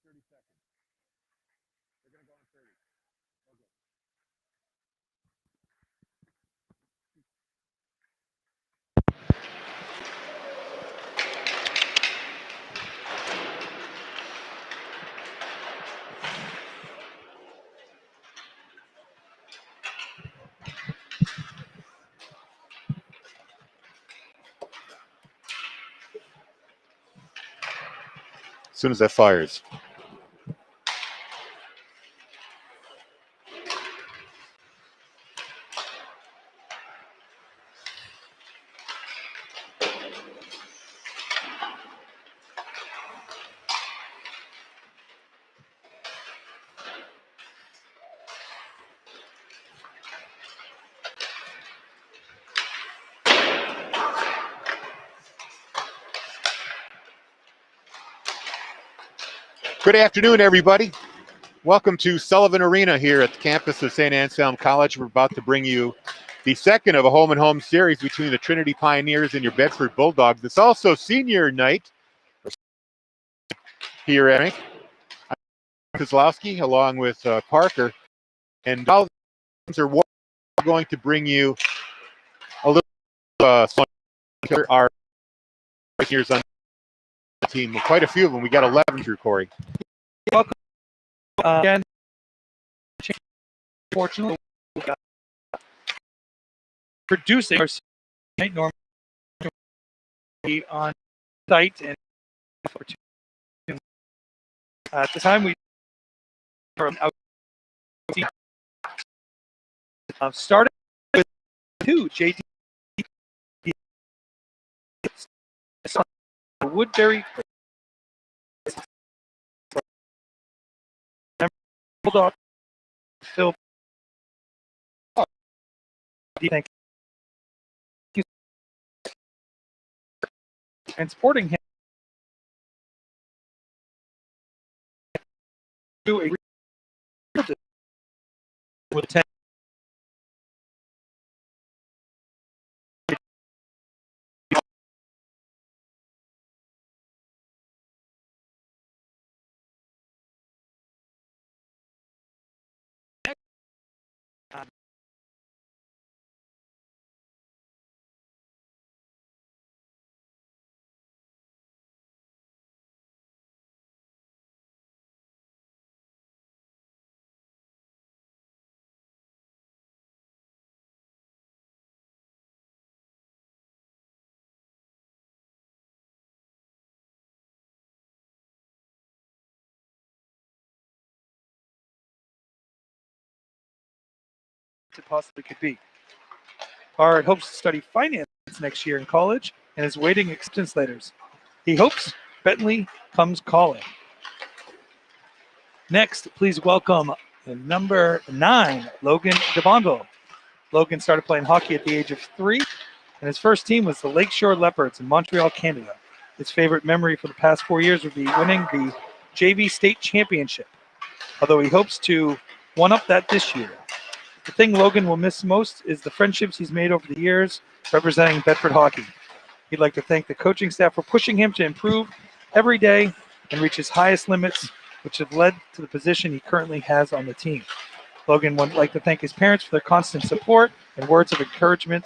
30 seconds. They're going to go on 30. Okay. As soon as that fires. Good afternoon, everybody. Welcome to Sullivan Arena here at the campus of St. Anselm College. We're about to bring you the second of a home-and-home series between the Trinity Pioneers and your Bedford Bulldogs. It's also senior night here at Frank. I'm Kozlowski along with Parker. And all are going to bring you a little our years on the team. Quite a few of them. We got 11 through, Corey. Welcome. Again, fortunately, producing our night normal on site and at the time we started with 2 JD Woodbury Bulldog Phil. Thank you. And supporting him to a with 10 it possibly could be. Bard hopes to study finance next year in college and is waiting acceptance letters. He hopes Bentley comes calling. Next, please welcome number 9, Logan DeBonville. Logan started playing hockey at the age of 3, and his first team was the Lakeshore Leopards in Montreal, Canada. His favorite memory for the past 4 years would be winning the JV state championship, although he hopes to one-up that this year. The thing Logan will miss most is the friendships he's made over the years representing Bedford hockey. He'd like to thank the coaching staff for pushing him to improve every day and reach his highest limits, which have led to the position he currently has on the team. Logan would like to thank his parents for their constant support and words of encouragement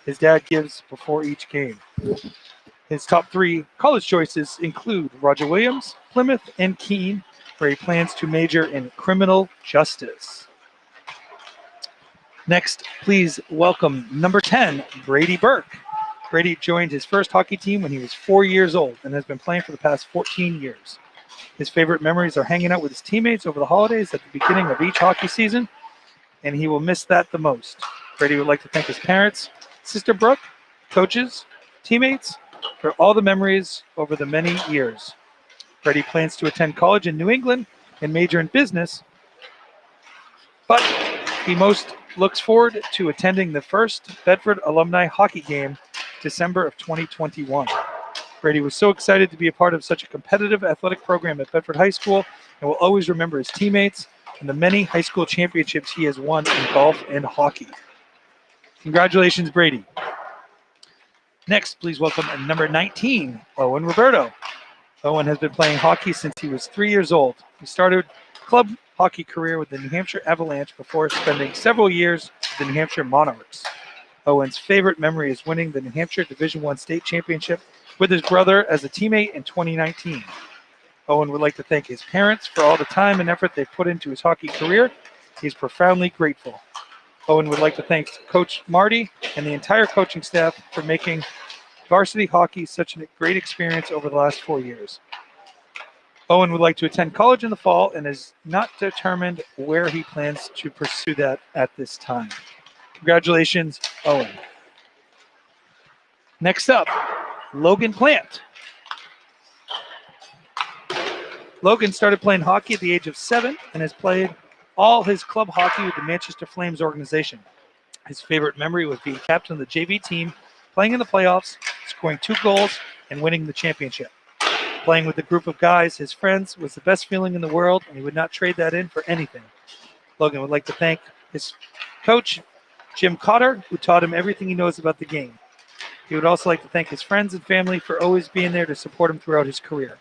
his dad gives before each game. His top 3 college choices include Roger Williams, Plymouth, and Keene, where he plans to major in criminal justice. Next, please welcome number 10, Brady Burke. Brady joined his first hockey team when he was 4 years old and has been playing for the past 14 years. His favorite memories are hanging out with his teammates over the holidays at the beginning of each hockey season, and he will miss that the most. Brady would like to thank his parents, sister Brooke, coaches, teammates, for all the memories over the many years. Brady plans to attend college in New England and major in business, but he most looks forward to attending the first Bedford alumni hockey game December of 2021. Brady was so excited to be a part of such a competitive athletic program at Bedford High School and will always remember his teammates and the many high school championships he has won in golf and hockey. Congratulations, Brady. Next, please welcome number 19, Owen Roberto. Owen has been playing hockey since he was 3 years old. He started club hockey career with the New Hampshire Avalanche before spending several years with the New Hampshire Monarchs. Owen's favorite memory is winning the New Hampshire Division I state championship with his brother as a teammate in 2019. Owen would like to thank his parents for all the time and effort they've put into his hockey career. He's profoundly grateful. Owen would like to thank Coach Marty and the entire coaching staff for making varsity hockey such a great experience over the last 4 years. Owen would like to attend college in the fall and is not determined where he plans to pursue that at this time. Congratulations, Owen. Next up, Logan Plant. Logan started playing hockey at the age of 7 and has played all his club hockey with the Manchester Flames organization. His favorite memory was being captain of the JV team, playing in the playoffs, scoring 2 goals, and winning the championship. Playing with a group of guys, his friends, was the best feeling in the world, and he would not trade that in for anything. Logan would like to thank his coach, Jim Cotter, who taught him everything he knows about the game. He would also like to thank his friends and family for always being there to support him throughout his career.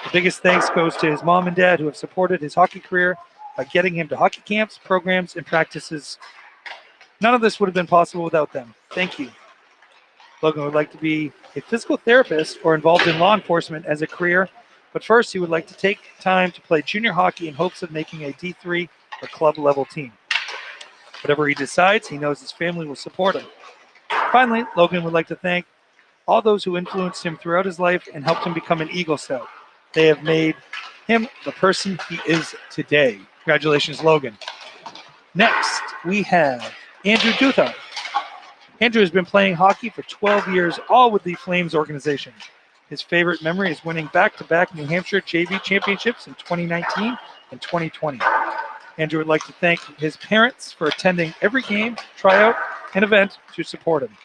The biggest thanks goes to his mom and dad who have supported his hockey career by getting him to hockey camps, programs, and practices. None of this would have been possible without them. Thank you. Logan would like to be a physical therapist or involved in law enforcement as a career, but first he would like to take time to play junior hockey in hopes of making a D3 or club level team. Whatever he decides, he knows his family will support him. Finally, Logan would like to thank all those who influenced him throughout his life and helped him become an Eagle Scout. They have made him the person he is today. Congratulations, Logan. Next, we have Andrew Duthard. Andrew has been playing hockey for 12 years, all with the Flames organization. His favorite memory is winning back-to-back New Hampshire JV championships in 2019 and 2020. Andrew would like to thank his parents for attending every game, tryout, and event to support him.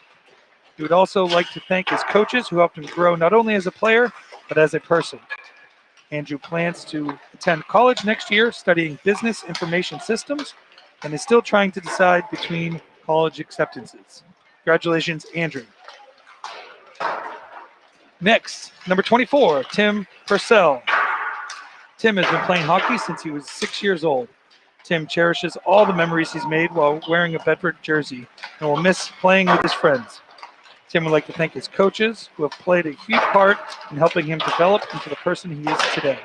He would also like to thank his coaches who helped him grow not only as a player, but as a person. Andrew plans to attend college next year studying business information systems and is still trying to decide between college acceptances. Congratulations, Andrew. Next, number 24, Tim Purcell. Tim has been playing hockey since he was 6 years old. Tim cherishes all the memories he's made while wearing a Bedford jersey and will miss playing with his friends. Tim would like to thank his coaches who have played a huge part in helping him develop into the person he is today.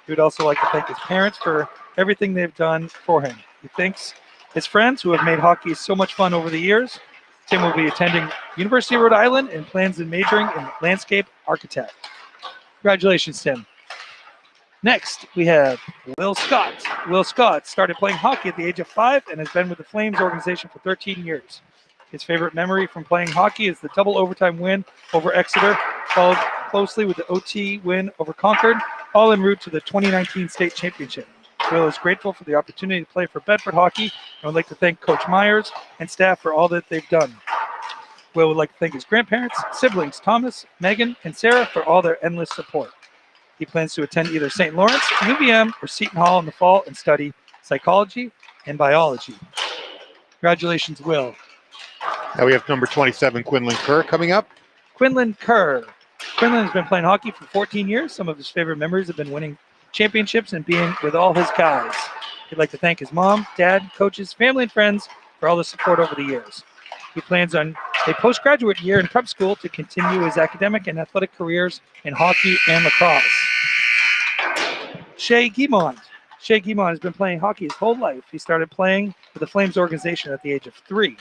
He would also like to thank his parents for everything they've done for him. He thanks his friends who have made hockey so much fun over the years. Tim will be attending University of Rhode Island and plans on majoring in landscape architect. Congratulations, Tim. Next, we have Will Scott. Will Scott started playing hockey at the age of 5 and has been with the Flames organization for 13 years. His favorite memory from playing hockey is the double overtime win over Exeter, followed closely with the OT win over Concord, all en route to the 2019 state championship. Will is grateful for the opportunity to play for Bedford hockey and would like to thank Coach Myers and staff for all that they've done. Will would like to thank his grandparents, siblings, Thomas, Megan, and Sarah for all their endless support. He plans to attend either St. Lawrence, UVM, or Seton Hall in the fall and study psychology and biology. Congratulations, Will. Now we have number 27, Quinlan Kerr, coming up. Quinlan Kerr. Quinlan has been playing hockey for 14 years. Some of his favorite memories have been winning championships and being with all his guys. He'd like to thank his mom, dad, coaches, family, and friends for all the support over the years. He plans on a postgraduate year in prep school to continue his academic and athletic careers in hockey and lacrosse. Shea Guimond. Shea Guimond has been playing hockey his whole life. He started playing for the Flames organization at the age of 3.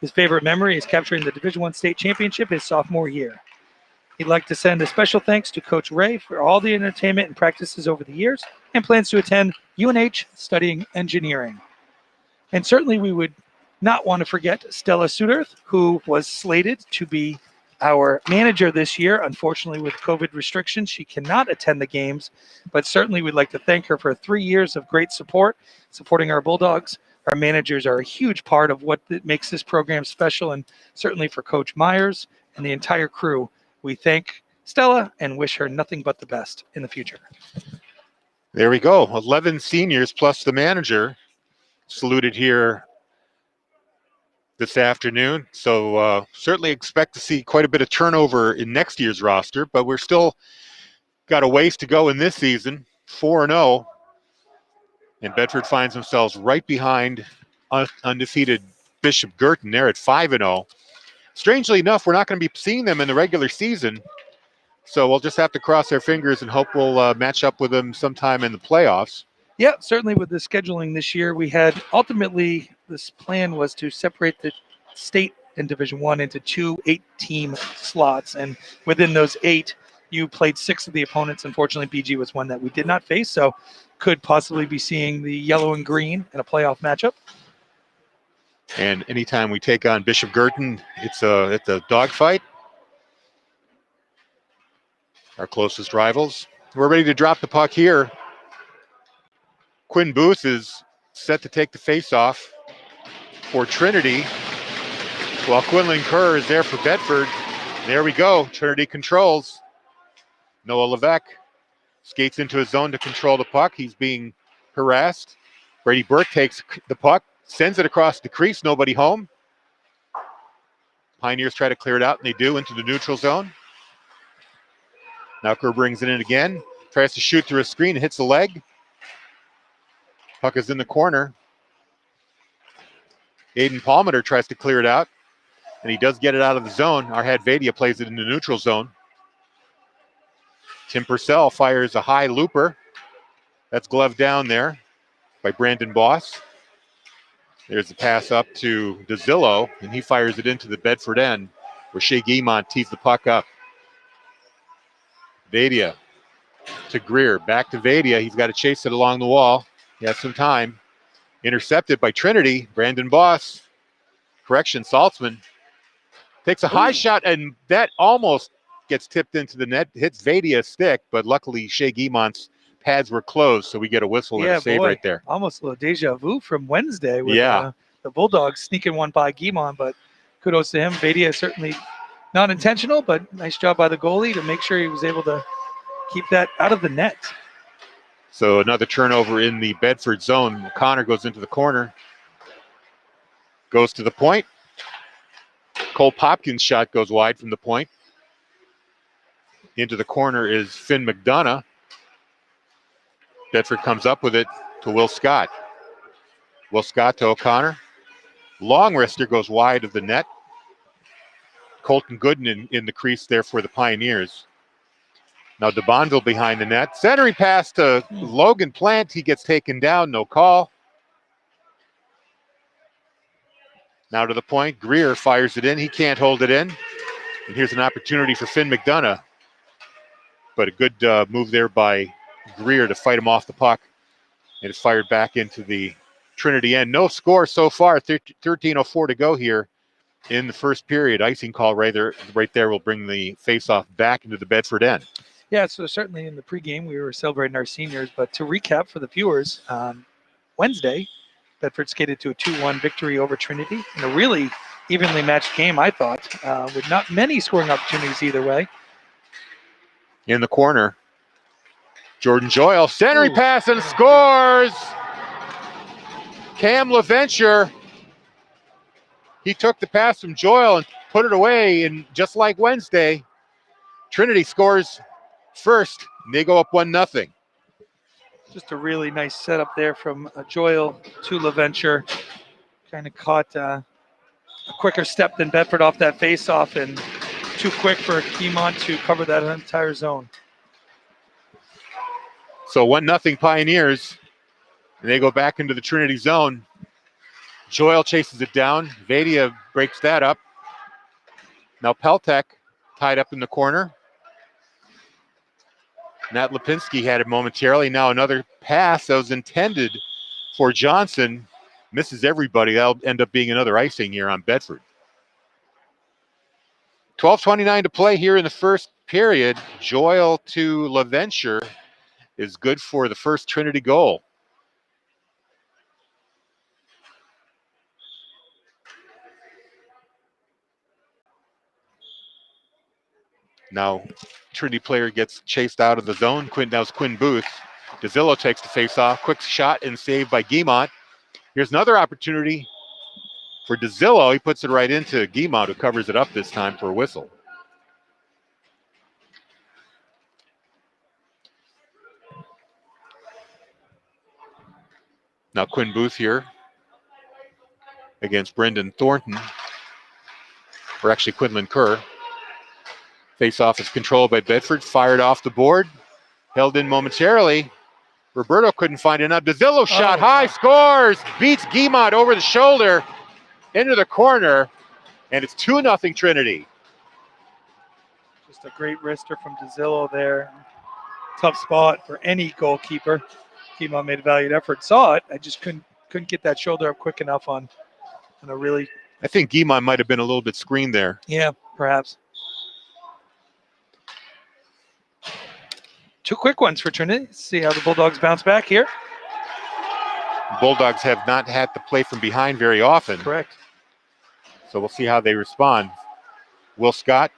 His favorite memory is capturing the Division I state championship his sophomore year. He'd like to send a special thanks to Coach Ray for all the entertainment and practices over the years and plans to attend UNH studying engineering. And certainly we would not want to forget Stella Suderth, who was slated to be our manager this year. Unfortunately, with COVID restrictions, she cannot attend the games, but certainly we'd like to thank her for 3 years of great support, supporting our Bulldogs. Our managers are a huge part of what makes this program special, and certainly for Coach Myers and the entire crew, we thank Stella and wish her nothing but the best in the future. There we go. 11 seniors plus the manager saluted here this afternoon. So certainly expect to see quite a bit of turnover in next year's roster, but we're still got a ways to go in this season, 4-0. And Bedford finds themselves right behind undefeated Bishop Girton. They're at 5-0. Strangely enough, we're not going to be seeing them in the regular season, so we'll just have to cross our fingers and hope we'll match up with them sometime in the playoffs. Yeah, certainly with the scheduling this year, we had ultimately this plan was to separate the state and Division One into 2 8-team slots, and within those 8, you played 6 of the opponents. Unfortunately, BG was one that we did not face, so could possibly be seeing the yellow and green in a playoff matchup. And anytime we take on Bishop Girton, it's a dogfight. Our closest rivals. We're ready to drop the puck here. Quinn Booth is set to take the face-off for Trinity, while Quinlan Kerr is there for Bedford. There we go. Trinity controls. Noah Levesque skates into his zone to control the puck. He's being harassed. Brady Burke takes the puck, sends it across the crease, nobody home. Pioneers try to clear it out, and they do, into the neutral zone. Now Kerr brings it in again, tries to shoot through a screen, hits the leg. Puck is in the corner. Aiden Palmater tries to clear it out, and he does get it out of the zone. Arhad Vadia plays it in the neutral zone. Tim Purcell fires a high looper. That's gloved down there by Brandon Boss. There's a pass up to DeZillo, and he fires it into the Bedford end, where Shea Guimont tees the puck up. Vadia to Greer, back to Vadia. He's got to chase it along the wall. He has some time. Intercepted by Trinity. Brandon Boss. Correction, Saltzman takes a high shot, and that almost gets tipped into the net. Hits Vadia's stick, but luckily Shea Guimont's pads were closed, so we get a whistle and a save right there. Almost a little deja vu from Wednesday with the Bulldogs sneaking one by Guimont, but kudos to him. Vadia certainly not intentional, but nice job by the goalie to make sure he was able to keep that out of the net. So another turnover in the Bedford zone. Connor goes into the corner. Goes to the point. Cole Popkins' shot goes wide from the point. Into the corner is Finn McDonough. Bedford comes up with it to Will Scott. Will Scott to O'Connor. Long wrister goes wide of the net. Colton Gooden in the crease there for the Pioneers. Now DeBonville behind the net. Centering pass to Logan Plant. He gets taken down, no call. Now to the point. Greer fires it in. He can't hold it in. And here's an opportunity for Finn McDonough. But a good move there by Greer to fight him off the puck. And it's fired back into the Trinity end. No score so far. 13:04 to go here in the first period. Icing call right there will bring the face-off back into the Bedford end. Yeah, so certainly in the pregame we were celebrating our seniors, but to recap for the viewers, Wednesday, Bedford skated to a 2-1 victory over Trinity in a really evenly matched game, I thought, with not many scoring opportunities either way. In the corner, Jordan Joyle, centering pass and scores! Cam LaVenture, he took the pass from Joyle and put it away, and just like Wednesday, Trinity scores first, and they go up 1-0. Just a really nice setup there from Joyle to LaVenture. Kind of caught a quicker step than Bedford off that face-off, and too quick for Guimont to cover that entire zone. So 1-0 Pioneers, and they go back into the Trinity zone. Joyle chases it down. Vadia breaks that up. Now Peltek tied up in the corner. Nat Lipinski had it momentarily. Now another pass that was intended for Johnson. Misses everybody. That'll end up being another icing here on Bedford. 12:29 to play here in the first period. Joyle to LaVenture is good for the first Trinity goal. Now Trinity player gets chased out of the zone. That was Quinn Booth. DeZillo takes the face-off. Quick shot and save by Guimont. Here's another opportunity. for DeZillo. He puts it right into Guimont, who covers it up this time for a whistle. Now Quinn Booth here against Brendan Thornton, or actually Quinlan Kerr. Face-off is controlled by Bedford, fired off the board, held in momentarily. Roberto couldn't find it. Now DeZillo shot high, scores, beats Guimont over the shoulder into the corner, and it's 2-0 Trinity. Just a great wrister from DeZillo there. Tough spot for any goalkeeper. Guimont made a valued effort. Saw it. I just couldn't get that shoulder up quick enough on a really. I think Guimont might have been a little bit screened there. Yeah, perhaps. Two quick ones for Trinity. See how the Bulldogs bounce back here. Bulldogs have not had to play from behind very often. Correct. So we'll see how they respond. Will Scott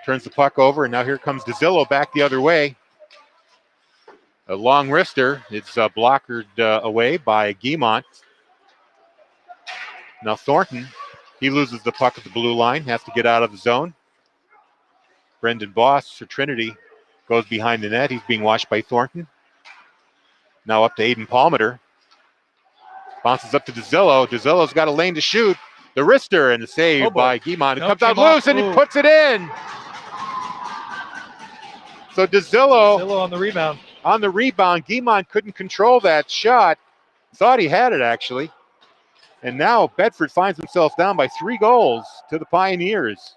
turns the puck over, and now here comes DeZillo back the other way. A long wrister. It's blockered away by Guimont. Now Thornton, he loses the puck at the blue line, has to get out of the zone. Brendan Boss for Trinity goes behind the net. He's being watched by Thornton. Now up to Aiden Palmater. Bounces up to DeZillo. DeZillo's got a lane to shoot. The wrister and the save by Guimont. It comes out loose and he puts it in. So DeZillo on the rebound. On the rebound, Guimont couldn't control that shot. Thought he had it actually. And now Bedford finds himself down by 3 goals to the Pioneers.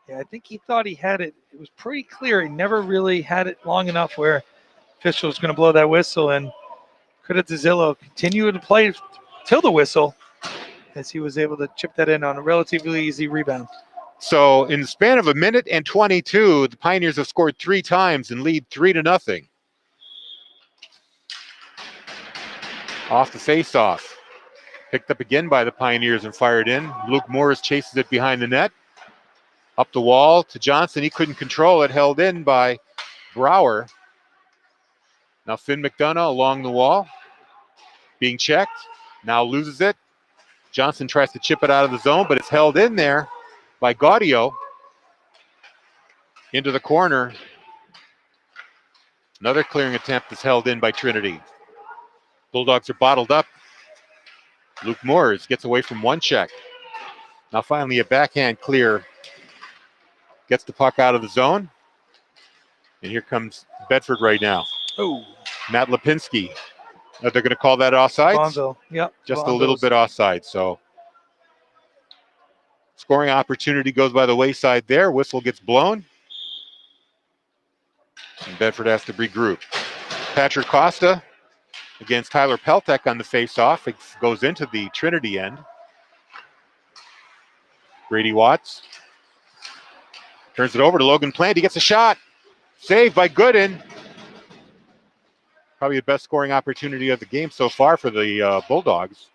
Yeah, I think he thought he had it. It was pretty clear. He never really had it long enough where official was going to blow that whistle. And credit to DeZillo, continue to play till the whistle as he was able to chip that in on a relatively easy rebound. So in the span of 1:22, the Pioneers have scored 3 times and lead 3-0. Off the face-off. Picked up again by the Pioneers and fired in. Luke Morris chases it behind the net. Up the wall to Johnson. He couldn't control it. Held in by Brower. Now Finn McDonough along the wall. Being checked. Now loses it. Johnson tries to chip it out of the zone, but it's held in there by Gaudio. Into the corner. Another clearing attempt is held in by Trinity. Bulldogs are bottled up. Luke Moores gets away from one check. Now finally a backhand clear. Gets the puck out of the zone. And here comes Bedford right now. Oh, Matt Lipinski. They're going to call that offside? Bonzo. Yep. Just a little bit offside. So scoring opportunity goes by the wayside there. Whistle gets blown. And Bedford has to regroup. Patrick Costa against Tyler Peltek on the face-off. It goes into the Trinity end. Brady Watts turns it over to Logan Plant. He gets a shot. Saved by Gooden. Probably the best scoring opportunity of the game so far for the Bulldogs.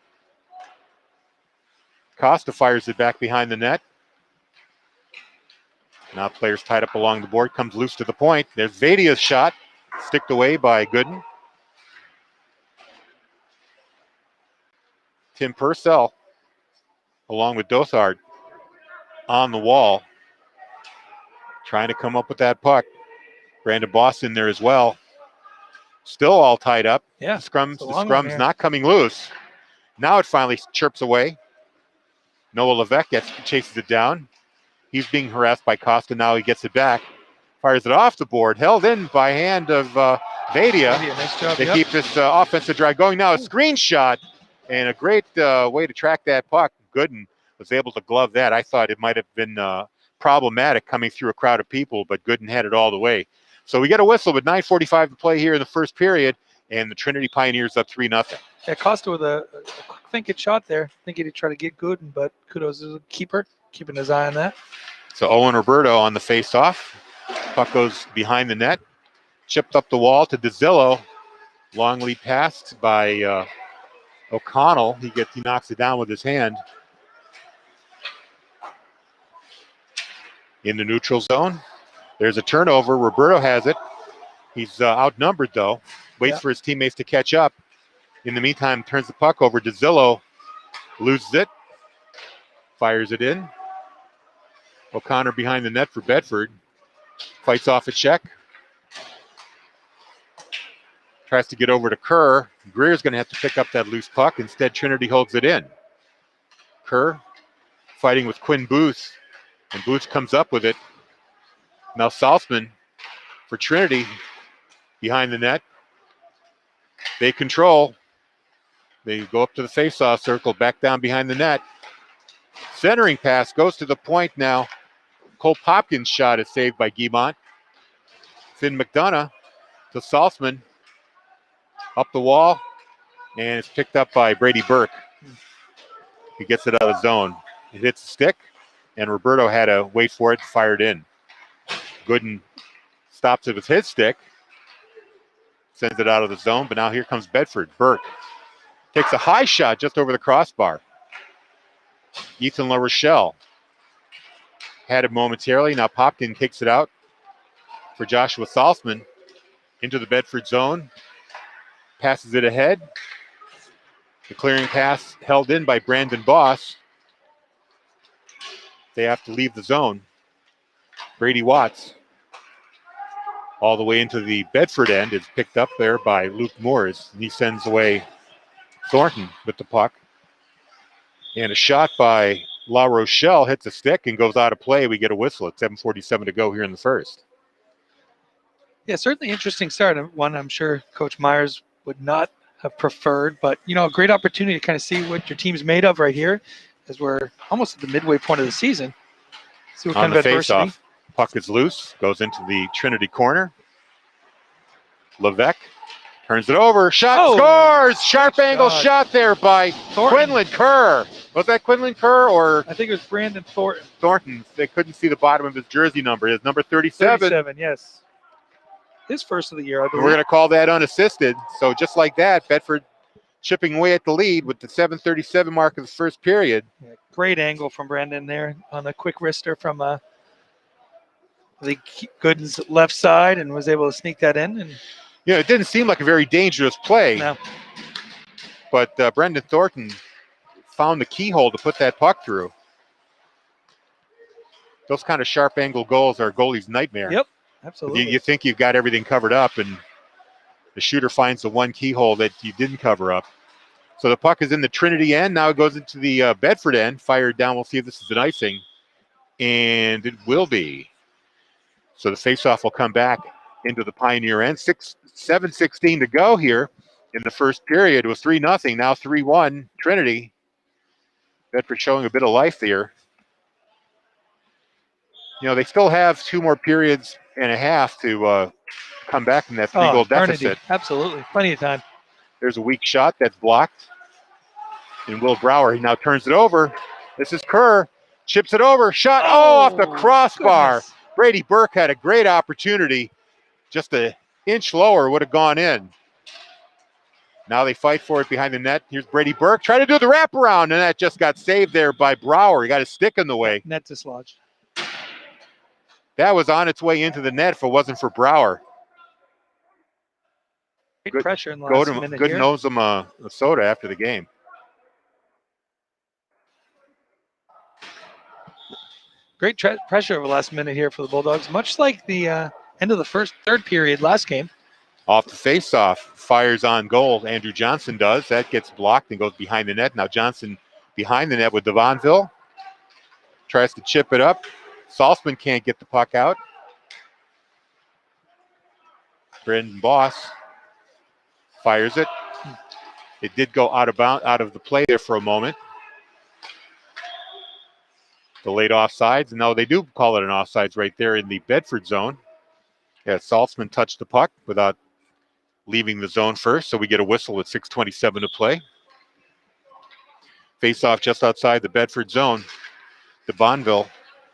Costa fires it back behind the net. Now players tied up along the board. Comes loose to the point. There's Vadia's shot. Sticked away by Gooden. Tim Purcell along with Dothard on the wall. Trying to come up with that puck. Brandon Boston there as well. Still all tied up. Yeah. The scrum's not coming loose. Now it finally chirps away. Noah Levesque chases it down. He's being harassed by Costa. Now he gets it back. Fires it off the board. Held in by hand of Vadia. Nice job. They keep this offensive drive going. Now a screen shot and a great way to track that puck. Gooden was able to glove that. I thought it might have been problematic coming through a crowd of people, but Gooden had it all the way. So we get a whistle with 9:45 to play here in the first period, and the Trinity Pioneers up 3-0. Yeah, Costa with a quick thinking shot there. Thinking he'd try to get Gooden, but kudos to the keeper, keeping his eye on that. So Owen Roberto on the face-off. Puck goes behind the net. Chipped up the wall to DeZillo. Long lead pass by O'Connell. He knocks it down with his hand. In the neutral zone. There's a turnover. Roberto has it. He's outnumbered, though. Waits for his teammates to catch up. In the meantime, turns the puck over. DeZillo Loses it. Fires it in. O'Connor behind the net for Bedford. Fights off a check. Tries to get over to Kerr. Greer's going to have to pick up that loose puck. Instead, Trinity holds it in. Kerr fighting with Quinn Booth. And Booth comes up with it. Now Saltzman for Trinity behind the net. They control. They go up to the faceoff circle, back down behind the net. Centering pass goes to the point now. Cole Popkins' shot is saved by Guimont. Finn McDonough to Saltzman. Up the wall, and it's picked up by Brady Burke. He gets it out of the zone. It hits the stick, and Roberto had to wait for it to fire it in. Gooden stops it with his stick, sends it out of the zone, but now here comes Bedford. Burke takes a high shot just over the crossbar. Ethan LaRochelle had it momentarily. Now Popkin kicks it out for Joshua Saltzman into the Bedford zone. Passes it ahead. The clearing pass held in by Brandon Boss. They have to leave the zone. Brady Watts all the way into the Bedford end is picked up there by Luke Moores, and he sends away Thornton with the puck. And a shot by La Rochelle hits a stick and goes out of play. We get a whistle at 7:47 to go here in the first. Yeah, certainly interesting start. One I'm sure Coach Myers would not have preferred, but a great opportunity to kind of see what your team's made of right here, as we're almost at the midway point of the season. See what On kind the of adversity. face-off, puck is loose, goes into the Trinity corner. Levesque turns it over, shot, scores! Sharp angle shot there by Quinlan Kerr. Was that Quinlan Kerr or? I think it was Brandon Thornton. Thornton. They couldn't see the bottom of his jersey number. His number 37. 37, yes. His first of the year, I believe. We're going to call that unassisted. So just like that, Bedford chipping away at the lead with the 7:37 mark of the first period. Yeah, great angle from Brandon there on a quick wrister from the Gooden's left side, and was able to sneak that in. And it didn't seem like a very dangerous play. No. But Brendan Thornton found the keyhole to put that puck through. Those kind of sharp angle goals are a goalie's nightmare. Yep, absolutely. You think you've got everything covered up, and the shooter finds the one keyhole that you didn't cover up. So the puck is in the Trinity end. Now it goes into the Bedford end. Fired down. We'll see if this is an icing. And it will be. So the faceoff will come back into the Pioneer end. 7:16 to go here in the first period. It was 3-0. Now 3-1 Trinity. Bedford showing a bit of life there. They still have 2 more periods and a half to come back from that 3-goal deficit. Absolutely. Plenty of time. There's a weak shot that's blocked. And Will Brower, he now turns it over. This is Kerr. Chips it over. Shot. Off the crossbar. Goodness. Brady Burke had a great opportunity. Just an inch lower would have gone in. Now they fight for it behind the net. Here's Brady Burke. Trying to do the wraparound, and that just got saved there by Brower. He got his stick in the way. Net dislodged. That was on its way into the net if it wasn't for Brower. Great pressure in the last minute here. Gooden owes him a soda after the game. Great pressure over the last minute here for the Bulldogs, much like the end of the third period last game. Off the faceoff, fires on goal. Andrew Johnson does. That gets blocked and goes behind the net. Now Johnson behind the net with Devonville. Tries to chip it up. Saltzman can't get the puck out. Brendan Boss fires it. It did go out of the play there for a moment. Delayed offsides. No, they do call it an offsides right there in the Bedford zone. Yeah, Saltzman touched the puck without leaving the zone first, so we get a whistle with 6:27 to play. Face-off just outside the Bedford zone. De Bonville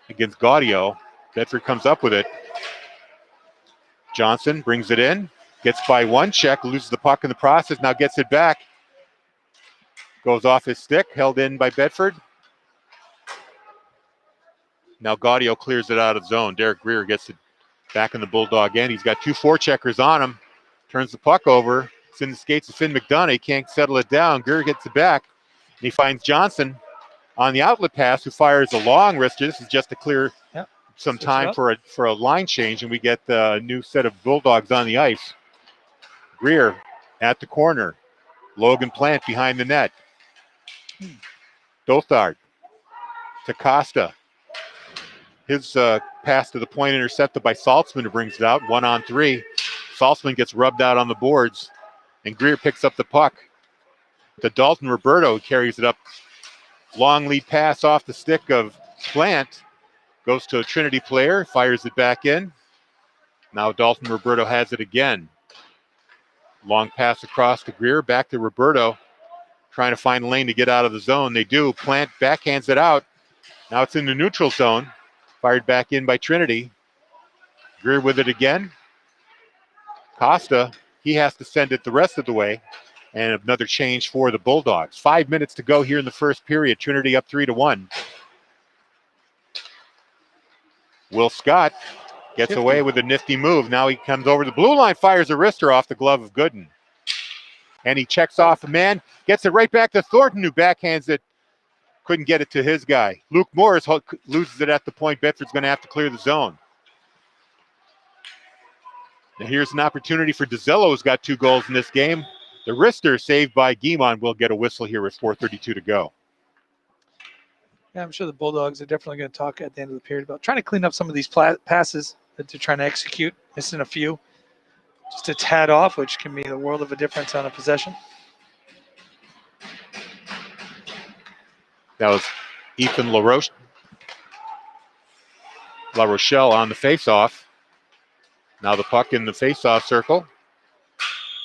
against Gaudio. Bedford comes up with it. Johnson brings it in. Gets by one check, loses the puck in the process, now gets it back. Goes off his stick, held in by Bedford. Now Gaudio clears it out of zone. Derek Greer gets it back in the Bulldog end. He's got 2 forecheckers on him. Turns the puck over. It's in the skates of Finn McDonough. He can't settle it down. Greer gets it back. He finds Johnson on the outlet pass, who fires a long wrister. This is just to clear some time for a line change, and we get a new set of Bulldogs on the ice. Greer at the corner. Logan Plant behind the net. Dothard to Costa. His pass to the point intercepted by Saltzman, who brings it out. 1-on-3. Saltzman gets rubbed out on the boards, and Greer picks up the puck. To Dalton Roberto, carries it up. Long lead pass off the stick of Plant. Goes to a Trinity player, fires it back in. Now Dalton Roberto has it again. Long pass across to Greer, back to Roberto. Trying to find a lane to get out of the zone. They do. Plant backhands it out. Now it's in the neutral zone. Fired back in by Trinity. Greer with it again. Costa, he has to send it the rest of the way. And another change for the Bulldogs. 5 minutes to go here in the first period. Trinity up 3-1. Will Scott gets away with a nifty move. Now he comes over the blue line, fires a wrister off the glove of Gooden. And he checks off a man, gets it right back to Thornton, who backhands it. Couldn't get it to his guy. Luke Morris loses it at the point. Bedford's going to have to clear the zone. Now here's an opportunity for DeZello, who's got 2 goals in this game. The wrister saved by Guimond will get a whistle here with 4:32 to go. Yeah, I'm sure the Bulldogs are definitely going to talk at the end of the period about trying to clean up some of these passes that they're trying to execute. Missing a few. Just a tad off, which can be the world of a difference on a possession. That was Ethan La Rochelle on the face-off. Now the puck in the face-off circle.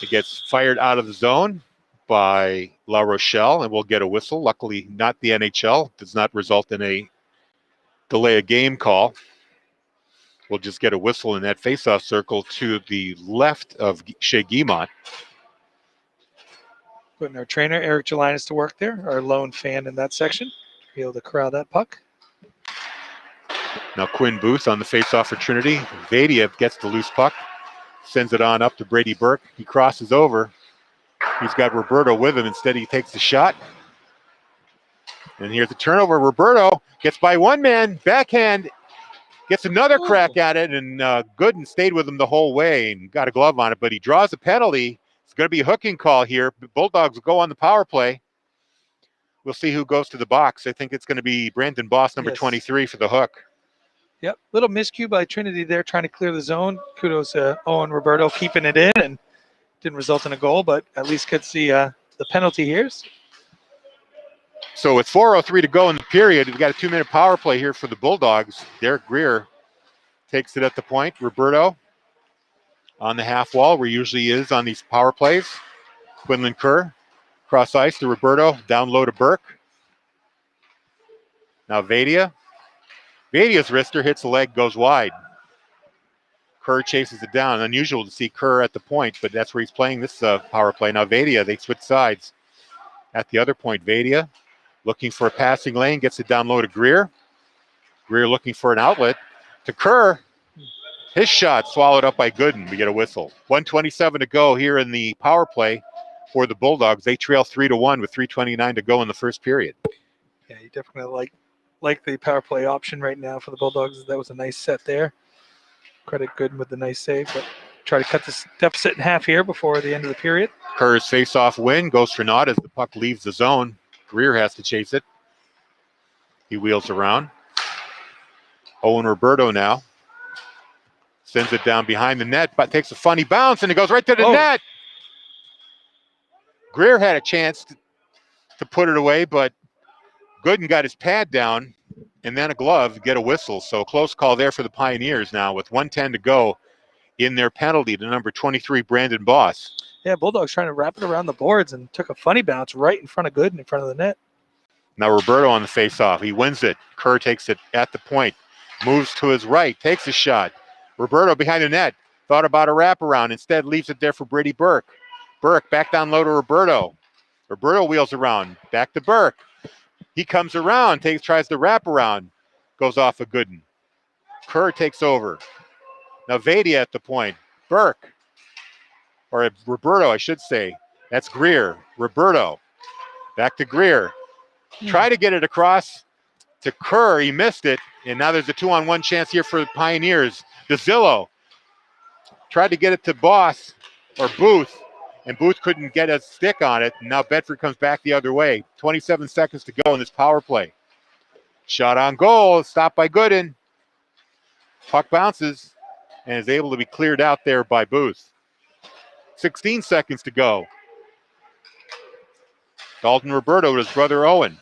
It gets fired out of the zone by La Rochelle, and we'll get a whistle. Luckily, not the NHL. Does not result in a delay of game call. We'll just get a whistle in that face-off circle to the left of Shea Guimont. Putting our trainer, Eric Gelinas, to work there, our lone fan in that section. Be able to corral that puck. Now Quinn Booth on the face-off for Trinity. Vadia gets the loose puck. Sends it on up to Brady Burke. He crosses over. He's got Roberto with him. Instead, he takes the shot. And here's the turnover. Roberto gets by one man. Backhand. Gets another crack at it. And Gooden stayed with him the whole way and got a glove on it. But he draws a penalty. It's going to be a hooking call here. The Bulldogs will go on the power play. We'll see who goes to the box. I think it's going to be Brandon Boss, number 23, for the hook. Yep, little miscue by Trinity there, trying to clear the zone. Kudos to Owen Roberto keeping it in, and didn't result in a goal, but at least gets the penalty here. So with 4:03 to go in the period, we've got a 2-minute power play here for the Bulldogs. Derek Greer takes it at the point. Roberto on the half wall, where he usually is on these power plays. Quinlan Kerr cross ice to Roberto, down low to Burke. Now Vadia. Vadia's wrister hits the leg, goes wide. Kerr chases it down. Unusual to see Kerr at the point, but that's where he's playing this power play. Now Vadia, they switch sides. At the other point, Vadia looking for a passing lane, gets it down low to Greer. Greer looking for an outlet to Kerr. His shot swallowed up by Gooden. We get a whistle. 1:27 to go here in the power play for the Bulldogs. They trail 3-1 with 3:29 to go in the first period. Yeah, you definitely like the power play option right now for the Bulldogs. That was a nice set there. Credit Gooden with the nice save, but try to cut this deficit in half here before the end of the period. Kerr's face-off win goes for naught as the puck leaves the zone. Greer has to chase it. He wheels around. Owen Roberto now sends it down behind the net, but takes a funny bounce, and it goes right to the net. Greer had a chance to put it away, but Gooden got his pad down, and then a glove to get a whistle. So close call there for the Pioneers now with 1:10 to go in their penalty to number 23, Brandon Boss. Yeah, Bulldogs trying to wrap it around the boards and took a funny bounce right in front of Gooden, in front of the net. Now Roberto on the face-off. He wins it. Kerr takes it at the point. Moves to his right. Takes a shot. Roberto behind the net. Thought about a wraparound. Instead leaves it there for Brady Burke. Burke back down low to Roberto. Roberto wheels around. Back to Burke. He comes around. Tries to wrap around. Goes off of Gooden. Kerr takes over. Now Vadia at the point. Burke. Or Roberto, I should say. That's Greer. Roberto. Back to Greer. Try to get it across to Kerr. He missed it. And now there's a 2-on-1 chance here for the Pioneers. DeZillo tried to get it to Boss or Booth, and Booth couldn't get a stick on it. And now Bedford comes back the other way. 27 seconds to go in this power play. Shot on goal, stopped by Gooden. Puck bounces and is able to be cleared out there by Booth. 16 seconds to go. Dalton Roberto to his brother Owen.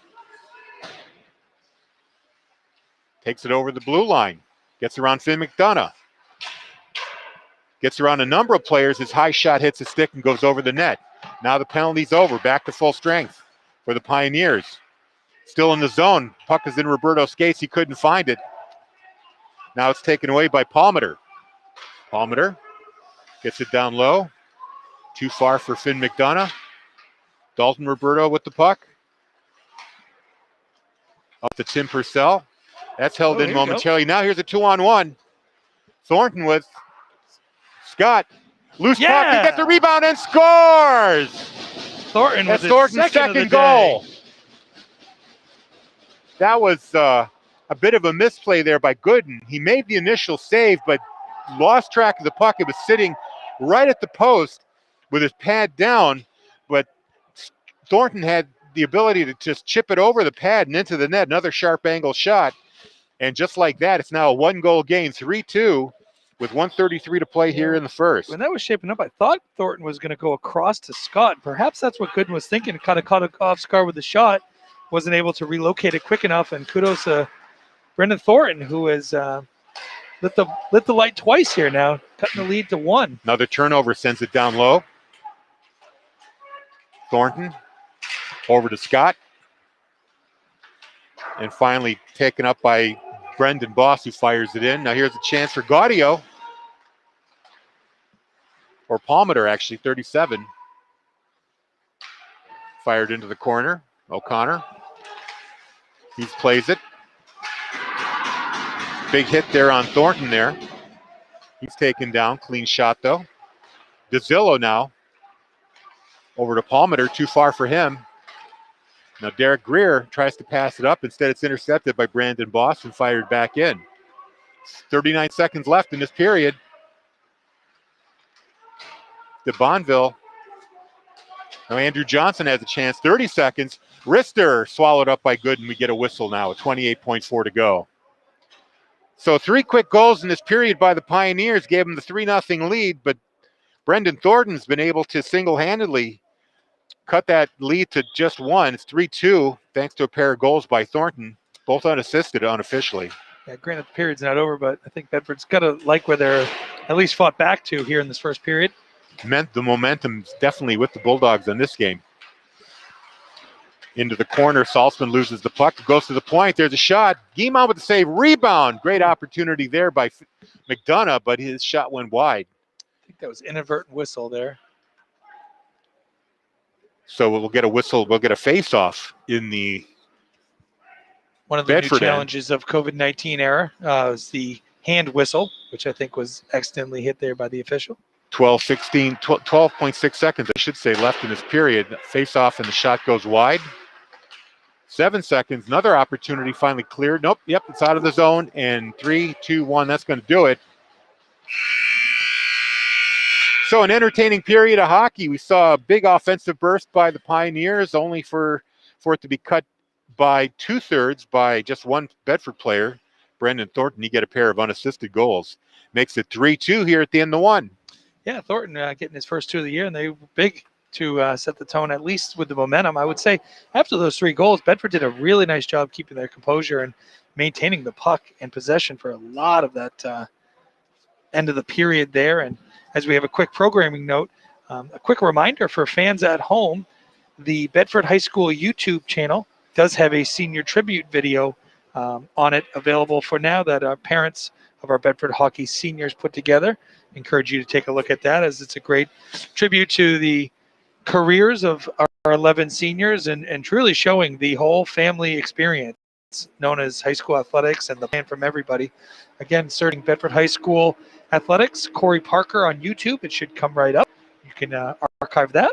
Takes it over the blue line. Gets around Finn McDonough. Gets around a number of players. His high shot hits the stick and goes over the net. Now the penalty's over. Back to full strength for the Pioneers. Still in the zone. Puck is in Roberto's skates. He couldn't find it. Now it's taken away by Palmater. Palmater gets it down low. Too far for Finn McDonough. Dalton Roberto with the puck. Up to Tim Purcell. That's held in momentarily. Now here's a 2-on-1. Thornton with Scott. Loose puck. He gets the rebound and scores. Thornton That's Thornton's second goal. That was a bit of a misplay there by Gooden. He made the initial save, but lost track of the puck. It was sitting right at the post with his pad down, but Thornton had the ability to just chip it over the pad and into the net. Another sharp angle shot. And just like that, it's now a 1-goal game, 3-2, with 1:33 to play here in the first. When that was shaping up, I thought Thornton was going to go across to Scott. Perhaps that's what Gooden was thinking. Kind of caught it off Scar with the shot. Wasn't able to relocate it quick enough. And kudos to Brendan Thornton, who has lit the light twice here now, cutting the lead to 1. Another turnover sends it down low. Thornton over to Scott. And finally taken up by Brendan Boss, who fires it in. Now here's a chance for Gaudio. Or Palmater, actually, 37. Fired into the corner. O'Connor. He plays it. Big hit there on Thornton there. He's taken down. Clean shot, though. DeZillo now. Over to Palmater. Too far for him. Now Derek Greer tries to pass it up. Instead, it's intercepted by Brandon Boss and fired back in. 39 seconds left in this period. De Bonville. Now Andrew Johnson has a chance. 30 seconds. Rister swallowed up by Gooden. We get a whistle now with 28.4 to go. So 3 quick goals in this period by the Pioneers gave them the 3-0 lead, but Brendan Thornton's been able to single-handedly cut that lead to just 1. It's 3-2 thanks to a pair of goals by Thornton, both unassisted unofficially. Yeah, granted the period's not over, but I think Bedford's got to like where they're at least fought back to here in this first period. The momentum's definitely with the Bulldogs in this game. Into the corner, Saltzman loses the puck, goes to the point, there's a shot. Guimond with the save, rebound. Great opportunity there by McDonough, but his shot went wide. I think that was inadvertent whistle there. So we'll get a whistle, we'll get a face-off in the one of the Bedford new challenges of COVID-19 era is the hand whistle, which I think was accidentally hit there by the official. 12.6 seconds, I should say, left in this period. Face-off and the shot goes wide. 7 seconds, another opportunity finally cleared. Nope, yep, it's out of the zone. And 3, 2, 1, that's going to do it. So an entertaining period of hockey. We saw a big offensive burst by the Pioneers, only for it to be cut by 2/3 by just one Bedford player, Brendan Thornton. He get a pair of unassisted goals. Makes it 3-2 here at the end of 1. Yeah, Thornton getting his first 2 of the year, and they were big to set the tone, at least with the momentum. I would say after those 3 goals, Bedford did a really nice job keeping their composure and maintaining the puck and possession for a lot of that end of the period there. And as we have a quick programming note, a quick reminder for fans at home, the Bedford High School YouTube channel does have a senior tribute video on it available for now that our parents of our Bedford hockey seniors put together. Encourage you to take a look at that, as it's a great tribute to the careers of our 11 seniors and truly showing the whole family experience known as high school athletics and the plan from everybody. Again, searching Bedford High School Athletics, Corey Parker on YouTube. It should come right up. You can archive that.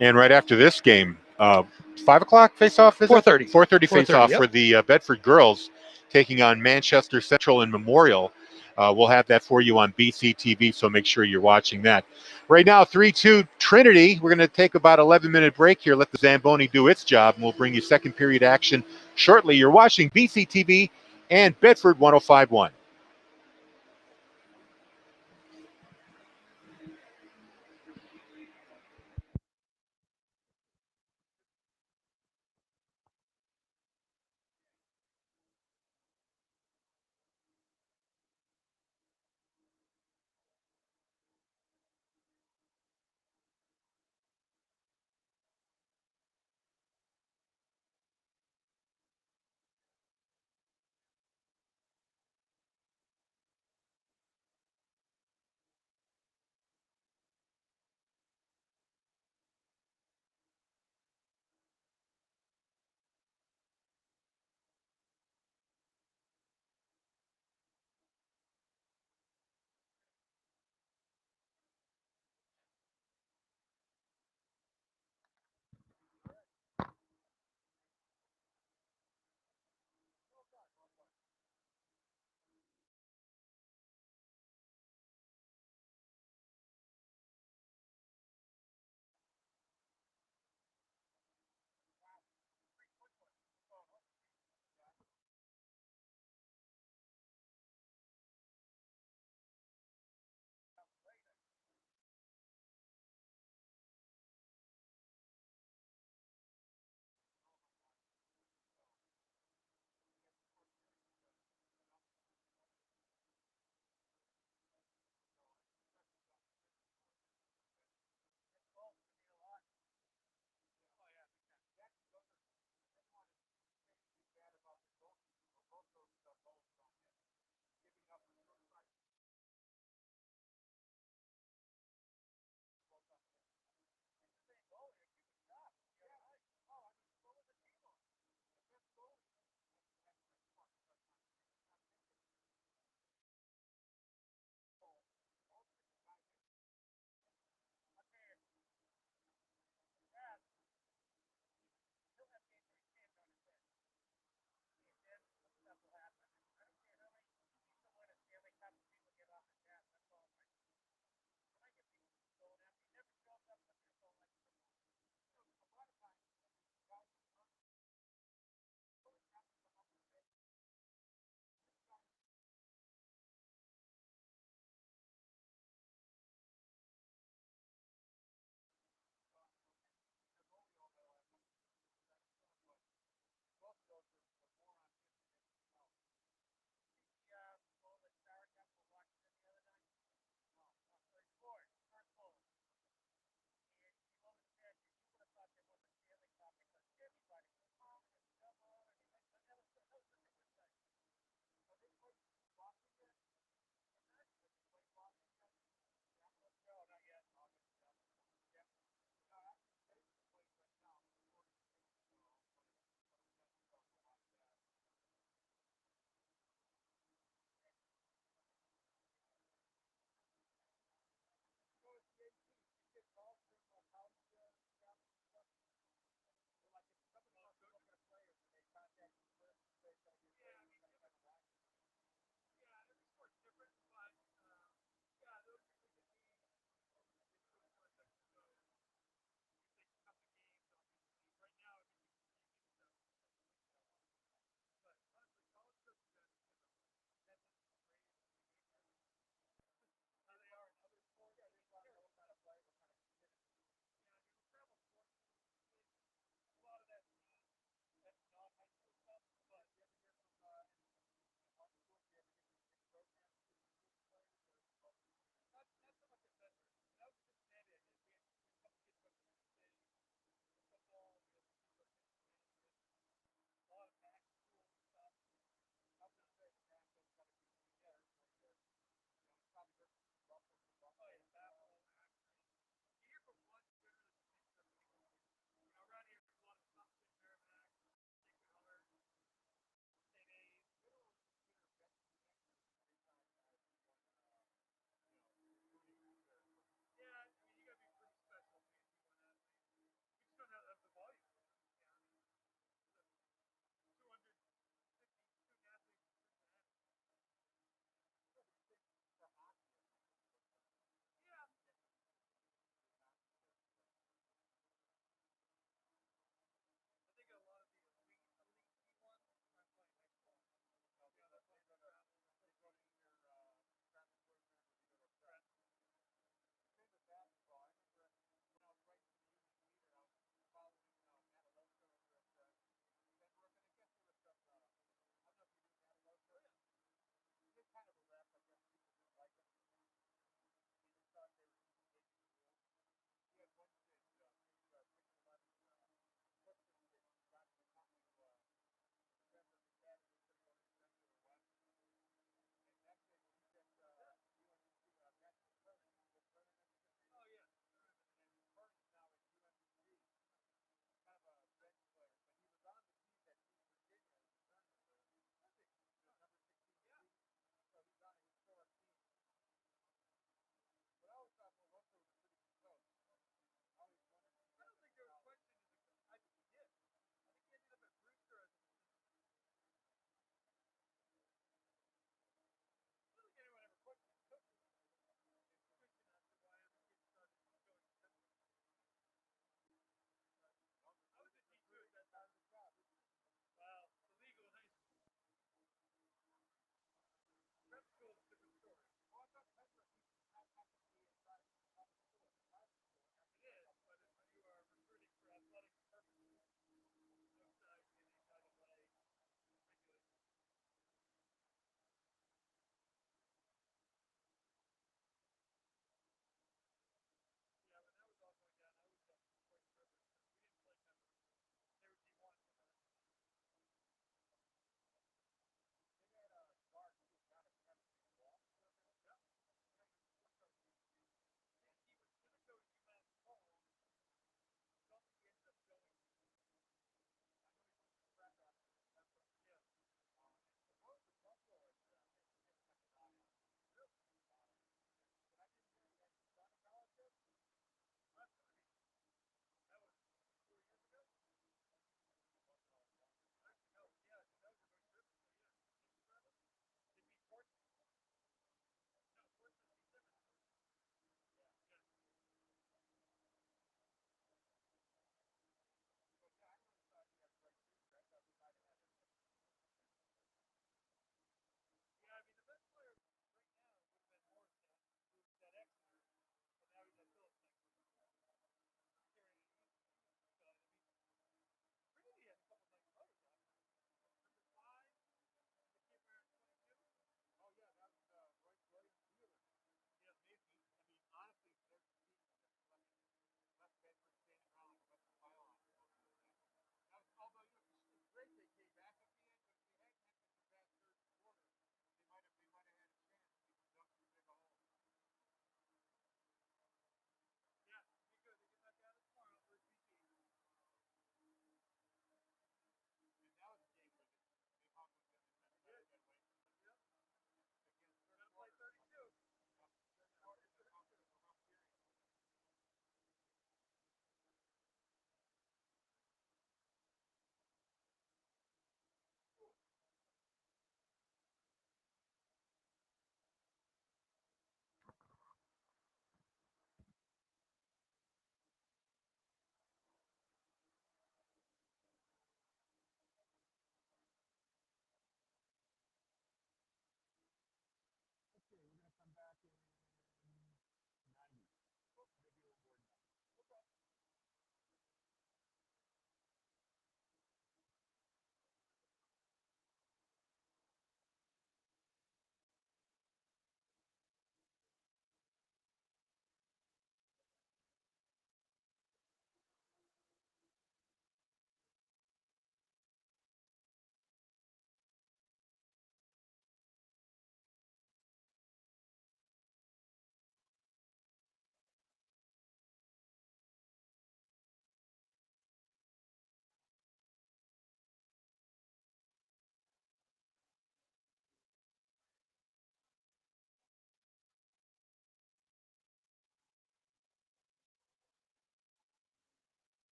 And right after this game, 5 o'clock face-off, is 4:30. 4:30 face-off yep. for the Bedford girls taking on Manchester Central and Memorial. We'll have that for you on BCTV, so make sure you're watching that. Right now, 3-2 Trinity. We're going to take about 11-minute break here, let the Zamboni do its job, and we'll bring you second period action shortly. You're watching BCTV and Bedford 105.1.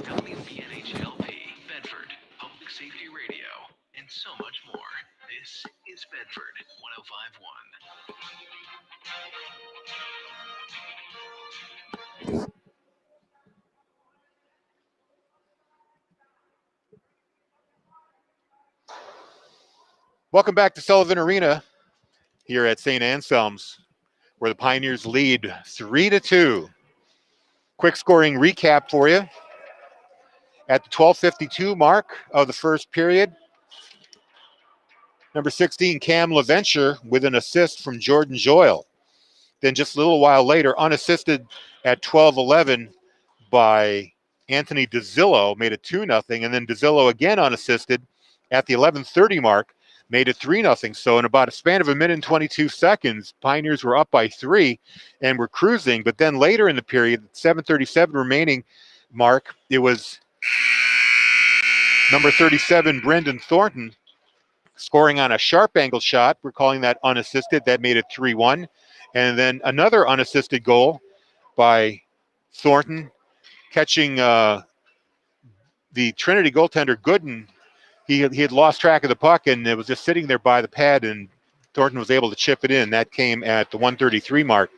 WPNHLP, Bedford, Public Safety Radio, and so much more. This is Bedford 1051. Welcome back to Sullivan Arena here at St. Anselm's, where the Pioneers lead 3-2. Quick scoring recap for you. At the 12:52 mark of the first period, number 16, Cam LaVenture, with an assist from Jordan Joyle. Then just a little while later, unassisted at 12:11 by Anthony DeZillo, made it 2-0, and then DeZillo again unassisted at the 11:30 mark, made it 3-0. So in about a span of a minute and 22 seconds, Pioneers were up by 3 and were cruising. But then later in the period, 7:37 remaining mark, it was number 37, Brendan Thornton, scoring on a sharp angle shot. We're calling that unassisted. That made it 3-1. And then another unassisted goal by Thornton, catching the Trinity goaltender Gooden. He had lost track of the puck, and it was just sitting there by the pad, and Thornton was able to chip it in. That came at the 1:33 mark,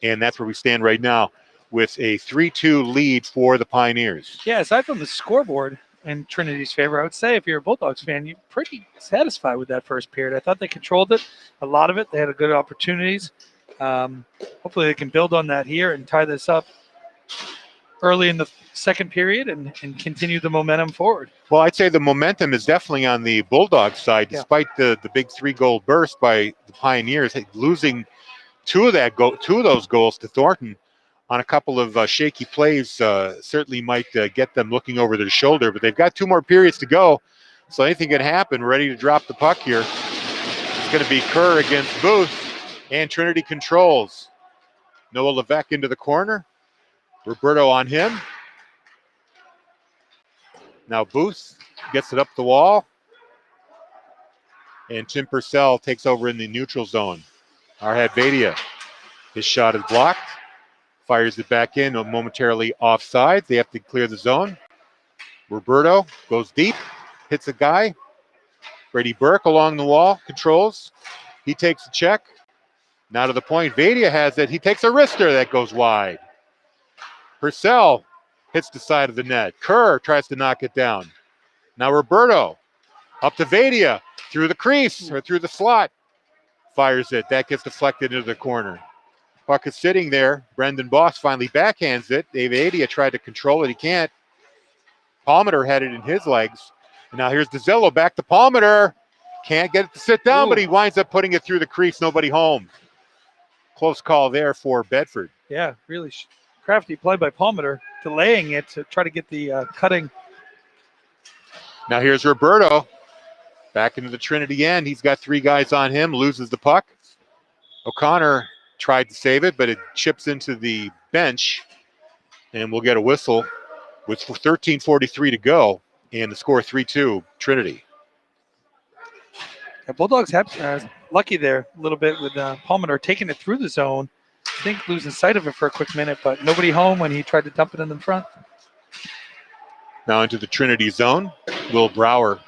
and that's where we stand right now with a 3-2 lead for the Pioneers. Yeah, aside from the scoreboard in Trinity's favor, I would say if you're a Bulldogs fan, you're pretty satisfied with that first period. I thought they controlled it, a lot of it. They had good opportunities. Hopefully they can build on that here and tie this up early in the second period and continue the momentum forward. Well, I'd say the momentum is definitely on the Bulldogs side, despite the big 3-goal burst by the Pioneers, losing two of those goals to Thornton on a couple of shaky plays. Certainly might get them looking over their shoulder, but they've got 2 more periods to go, so anything can happen. We're ready to drop the puck here. It's going to be Kerr against Booth, and Trinity controls. Noah Levesque into the corner. Roberto on him. Now Booth gets it up the wall, and Tim Purcell takes over in the neutral zone. Arhad Vadia, his shot is blocked, fires it back in, momentarily offside. They have to clear the zone. Roberto goes deep, hits a guy. Brady Burke along the wall, controls. He takes a check. Now to the point, Vadia has it. He takes a wrister that goes wide. Purcell hits the side of the net. Kerr tries to knock it down. Now Roberto up to Vadia through the crease or through the slot. Fires it. That gets deflected into the corner. Puck is sitting there. Brendan Boss finally backhands it. Vadia tried to control it. He can't. Palmater had it in his legs. And now here's DeZillo back to Palmater. Can't get it to sit down, but he winds up putting it through the crease. Nobody home. Close call there for Bedford. Yeah, really crafty play by Palmater, delaying it to try to get the cutting. Now here's Roberto. Back into the Trinity end. He's got 3 guys on him. Loses the puck. O'Connor tried to save it, but it chips into the bench. And we'll get a whistle with 13:43 to go. And the score 3-2 Trinity. Yeah, Bulldogs have lucky there a little bit with Palmater taking it through the zone. I think losing sight of it for a quick minute, but nobody home when he tried to dump it in the front. Now into the Trinity zone. Will Brower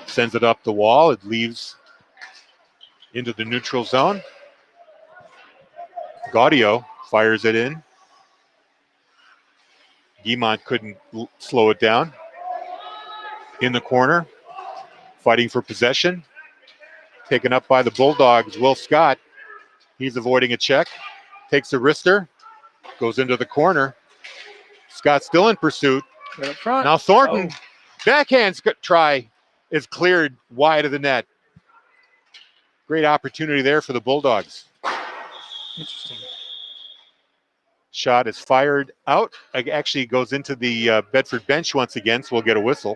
sends it up the wall. It leaves into the neutral zone. Gaudio fires it in. Guimont couldn't slow it down. In the corner, fighting for possession. Taken up by the Bulldogs, Will Scott. He's avoiding a check. Takes a wrister. Goes into the corner. Scott still in pursuit. Right up front. Now Thornton, backhand try is cleared wide of the net. Great opportunity there for the Bulldogs. Interesting. Shot is fired out. Actually goes into the Bedford bench once again, so we'll get a whistle.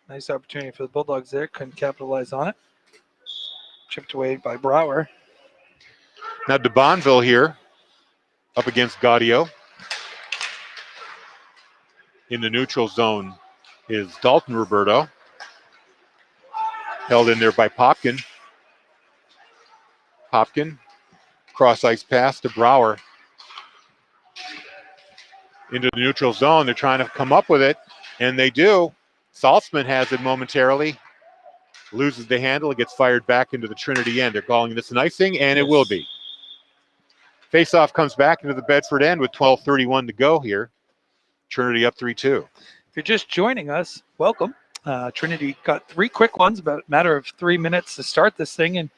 Nice opportunity for the Bulldogs there. Couldn't capitalize on it. Chipped away by Brower. Now de Bonville here up against Gaudio. In the neutral zone is Dalton Roberto. Held in there by Popkin. Popkin, cross ice pass to Brower. Into the neutral zone. They're trying to come up with it, and they do. Saltzman has it momentarily. Loses the handle. It gets fired back into the Trinity end. They're calling this an icing, and it will be. Faceoff comes back into the Bedford end with 12:31 to go here. Trinity up 3-2. If you're just joining us, welcome. Trinity got 3 quick ones, about a matter of 3 minutes to start this thing, and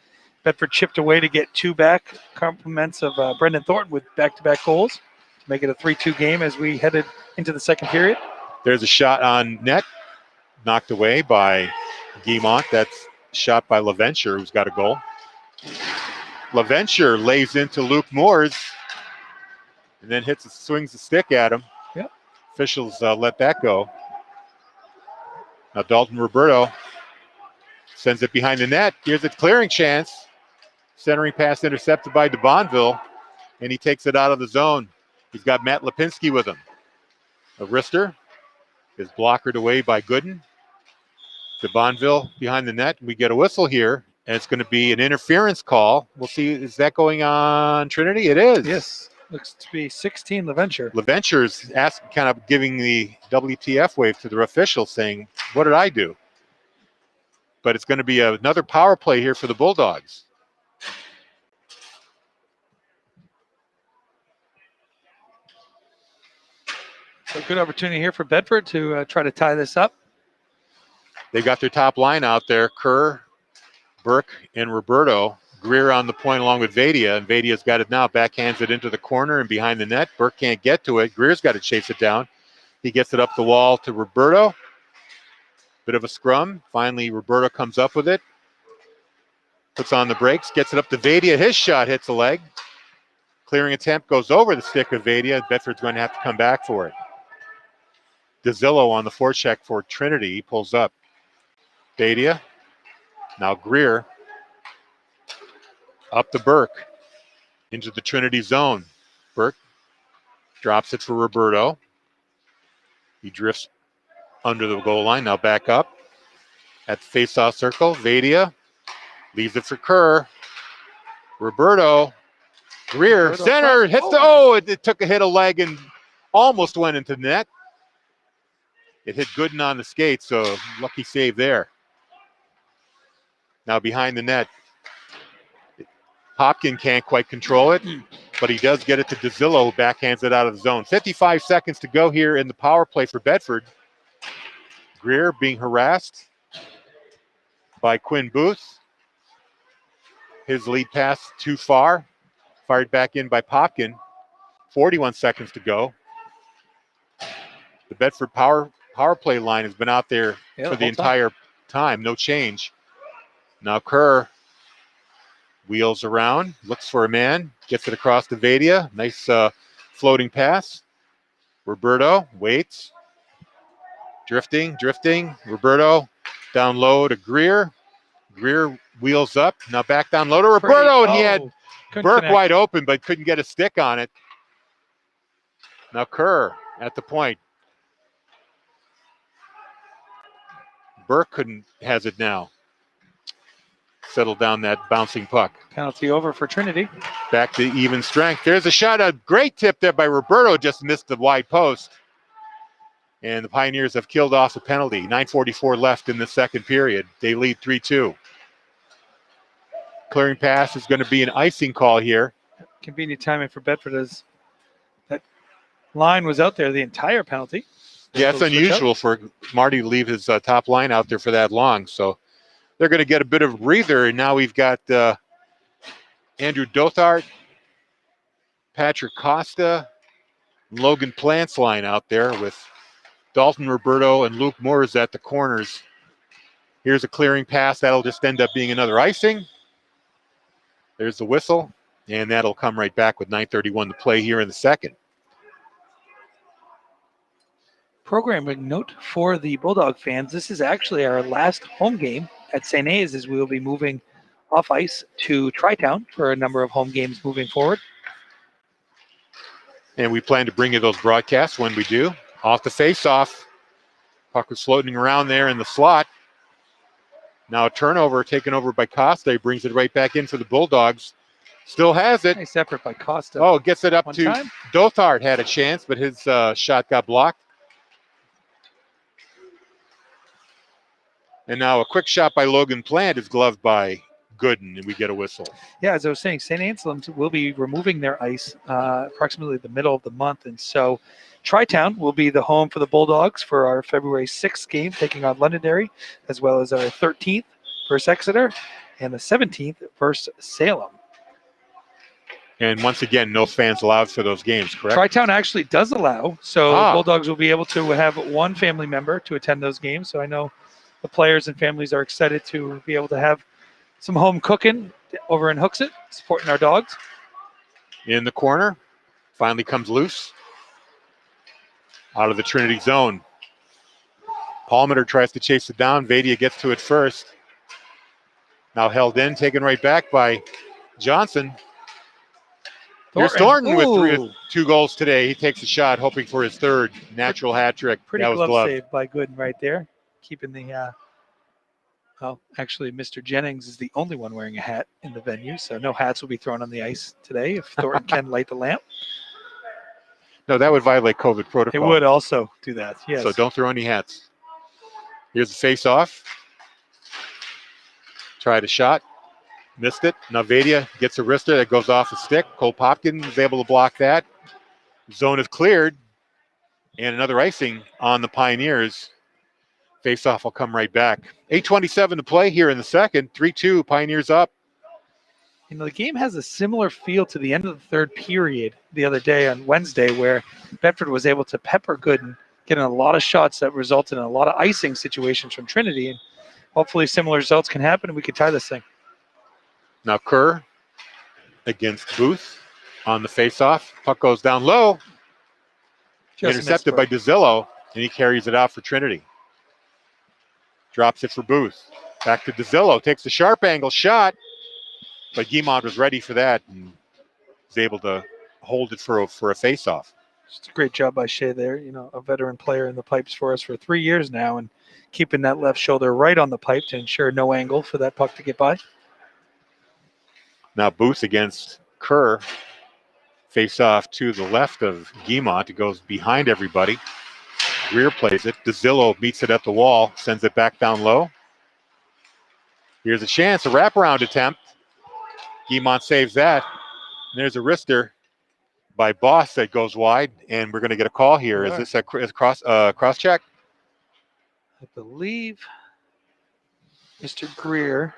Bedford chipped away to get 2 back. Compliments of Brendan Thornton with back-to-back goals to make it a 3-2 game as we headed into the second period. There's a shot on net, knocked away by Guimont. That's shot by LaVenture, who's got a goal. LaVenture lays into Luke Moores and then swings the stick at him. Yep. Officials let that go. Now Dalton Roberto sends it behind the net. Here's a clearing chance. Centering pass intercepted by de Bonville, and he takes it out of the zone. He's got Matt Lipinski with him. A wrister is blockered away by Gooden. De Bonville behind the net. We get a whistle here, and it's going to be an interference call. We'll see. Is that going on Trinity? It is. Yes. Looks to be 16 LaVenture. LaVenture's kind of giving the WTF wave to the official, saying, what did I do? But it's going to be another power play here for the Bulldogs. So good opportunity here for Bedford to try to tie this up. They got their top line out there, Kerr, Burke, and Roberto. Greer on the point along with Vadia, and Vadia's got it now. Backhands it into the corner and behind the net. Burke can't get to it. Greer's got to chase it down. He gets it up the wall to Roberto. Bit of a scrum. Finally, Roberto comes up with it. Puts on the brakes, gets it up to Vadia. His shot hits a leg. Clearing attempt goes over the stick of Vadia. Bedford's going to have to come back for it. DeZillo on the forecheck for Trinity. He pulls up. Vadia. Now Greer. Up to Burke. Into the Trinity zone. Burke drops it for Roberto. He drifts under the goal line. Now back up. At the face-off circle. Vadia leaves it for Kerr. Roberto. Greer. Center. Hits it took a hit of leg and almost went into the net. It hit Gooden on the skate, so lucky save there. Now behind the net. Popkin can't quite control it, but he does get it to DeZillo, who backhands it out of the zone. 55 seconds to go here in the power play for Bedford. Greer being harassed by Quinn Booth. His lead pass too far. Fired back in by Popkin. 41 seconds to go. The Bedford power play line has been out there for the entire time. No change. Now Kerr wheels around, looks for a man, gets it across to Vadia. Nice floating pass. Roberto waits. Drifting. Roberto down low to Greer. Greer wheels up. Now back down low to Roberto, and he had Burke wide open, but couldn't get a stick on it. Now Kerr at the point. Burke has it now. Settle down that bouncing puck. Penalty over for Trinity. Back to even strength. There's a shot, a great tip there by Roberto, just missed the wide post. And the Pioneers have killed off a penalty. 9:44 left in the second period. They lead 3-2. Clearing pass is going to be an icing call here. Convenient timing for Bedford as that line was out there the entire penalty. Yeah, it's unusual for Marty to leave his top line out there for that long. So they're going to get a bit of a breather. And now we've got Andrew Dothart, Patrick Costa, Logan Plant's line out there with Dalton Roberto and Luke Moores at the corners. Here's a clearing pass. That'll just end up being another icing. There's the whistle. And that'll come right back with 9:31 to play here in the second. Programming note for the Bulldog fans, this is actually our last home game at St. A's, as we will be moving off ice to Tri-Town for a number of home games moving forward. And we plan to bring you those broadcasts when we do. Off the face-off, puck was floating around there in the slot. Now a turnover taken over by Costa. He brings it right back in for the Bulldogs. Still has it. Nice effort by Costa. Oh, gets it up to Dothart. Had a chance, but his shot got blocked. And now a quick shot by Logan Plant is gloved by Gooden, and we get a whistle. Yeah, as I was saying, St. Anselm's will be removing their ice approximately the middle of the month. And so Tri-Town will be the home for the Bulldogs for our February 6th game, taking on Londonderry, as well as our 13th versus Exeter and the 17th versus Salem. And once again, no fans allowed for those games, correct? Tri-Town actually does allow, so Bulldogs will be able to have one family member to attend those games. So I know the players and families are excited to be able to have some home cooking over in Hooksett, supporting our dogs. In the corner, finally comes loose. Out of the Trinity zone. Palmer tries to chase it down. Vadia gets to it first. Now held in, taken right back by Johnson. Here's Thornton with 2 goals today. He takes a shot, hoping for his third natural hat trick. Pretty glove save by Gooden right there. Keeping the, well, actually, Mr. Jennings is the only one wearing a hat in the venue, so no hats will be thrown on the ice today if Thornton can light the lamp. No, that would violate COVID protocol. It would also do that, yes. So don't throw any hats. Here's the face-off. Tried a shot. Missed it. Now Vadia gets a wrister that goes off a stick. Cole Popkin is able to block that. Zone is cleared. And another icing on the Pioneers. Face-off will come right back. 8:27 to play here in the second. 3-2, Pioneers up. You know, the game has a similar feel to the end of the third period the other day on Wednesday, where Bedford was able to pepper Gooden, getting a lot of shots that resulted in a lot of icing situations from Trinity. And hopefully similar results can happen and we can tie this thing. Now Kerr against Booth on the face-off. Puck goes down low. Intercepted by DeZillo, and he carries it out for Trinity. Drops it for Booth. Back to DeZillo. Takes a sharp angle shot, but Guimond was ready for that and was able to hold it for a face-off. Just a great job by Shea there. You know, a veteran player in the pipes for us for 3 years now, and keeping that left shoulder right on the pipe to ensure no angle for that puck to get by. Now Booth against Kerr. Face off to the left of Guimond. It goes behind everybody. Greer plays it. DeZillo meets it at the wall, sends it back down low. Here's a chance, a wraparound attempt. Guimont saves that. And there's a wrister by Boss that goes wide, and we're going to get a call here. Is this a cross check? I believe Mr. Greer.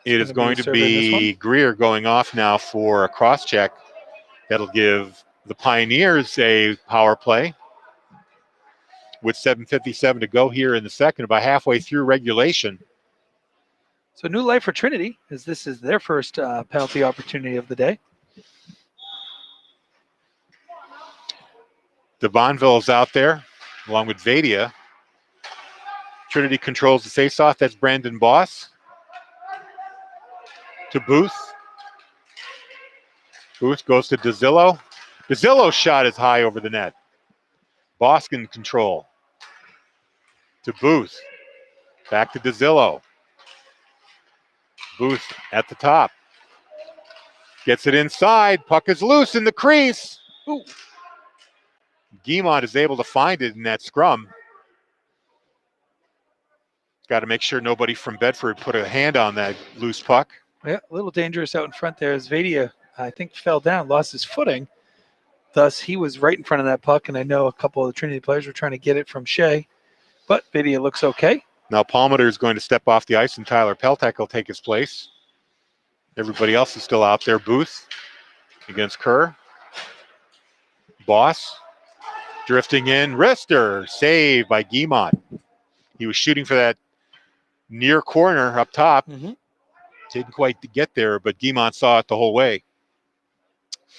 It is going to be Greer going off now for a cross check. That'll give the Pioneers a power play with 7:57 to go here in the second, about halfway through regulation. So new life for Trinity, as this is their first penalty opportunity of the day. DeBonville's out there along with Vadia. Trinity controls the faceoff. That's Brandon Boss. To Booth. Booth goes to DeZillo. DeZillo's shot is high over the net. Boss in control. To Booth. Back to DeZillo. Booth at the top. Gets it inside. Puck is loose in the crease. Ooh. Guimont is able to find it in that scrum. Got to make sure nobody from Bedford put a hand on that loose puck. Yeah, a little dangerous out in front there as Vadia, I think, fell down, lost his footing. Thus, he was right in front of that puck, and I know a couple of the Trinity players were trying to get it from Shea. But Vadia looks okay. Now Palmater is going to step off the ice, and Tyler Peltek will take his place. Everybody else is still out there. Booth against Kerr. Boss drifting in. Wrister, saved by Guimont. He was shooting for that near corner up top. Didn't quite get there, but Guimont saw it the whole way.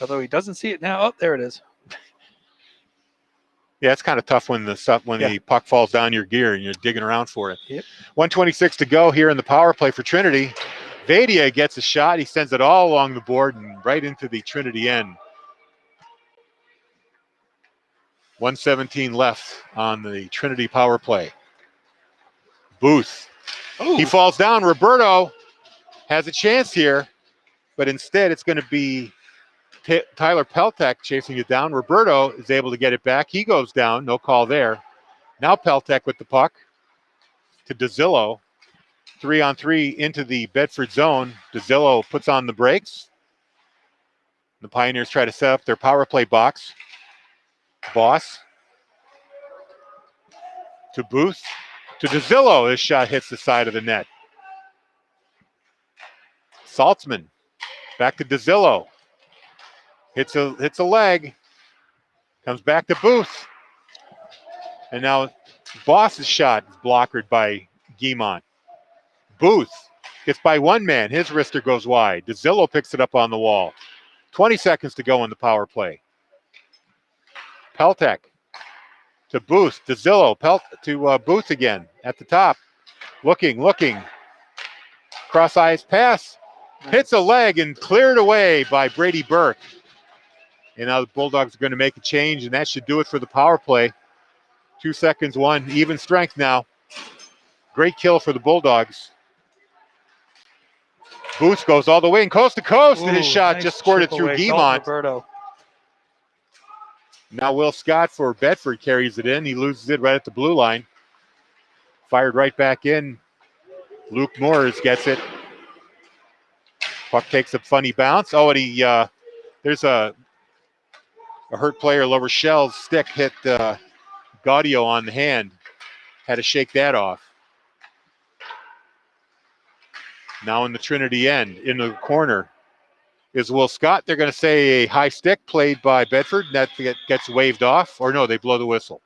Although he doesn't see it now. Oh, there it is. Yeah, it's kind of tough when the puck falls down your gear and you're digging around for it. Yep. 1:26 to go here in the power play for Trinity. Vadia gets a shot. He sends it all along the board and right into the Trinity end. 1:17 left on the Trinity power play. Booth. Ooh. He falls down. Roberto has a chance here, but instead it's going to be Tyler Peltek chasing it down. Roberto is able to get it back. He goes down. No call there. Now Peltek with the puck to DeZillo. 3-on-3 into the Bedford zone. DeZillo puts on the brakes. The Pioneers try to set up their power play box. Boss to Booth to DeZillo. This shot hits the side of the net. Saltzman back to DeZillo. Hits a leg. Comes back to Booth. And now Boss's shot is blockered by Guimont. Booth gets by one man. His wrister goes wide. DeZillo picks it up on the wall. 20 seconds to go in the power play. Peltek to Booth. DeZillo to Booth again at the top. Looking. Cross-ice pass. Hits a leg and cleared away by Brady Burke. And now the Bulldogs are going to make a change, and that should do it for the power play. 2 seconds, one. Even strength now. Great kill for the Bulldogs. Booth goes all the way and coast to coast, and his shot nice just squirted through Guimont. Roberto. Now Will Scott for Bedford carries it in. He loses it right at the blue line. Fired right back in. Luke Moores gets it. Puck takes a funny bounce. Oh, and there's a hurt player, La Rochelle's stick hit Gaudio on the hand. Had to shake that off. Now in the Trinity end, in the corner, is Will Scott. They're going to say a high stick played by Bedford. That gets waved off. Or no, they blow the whistle.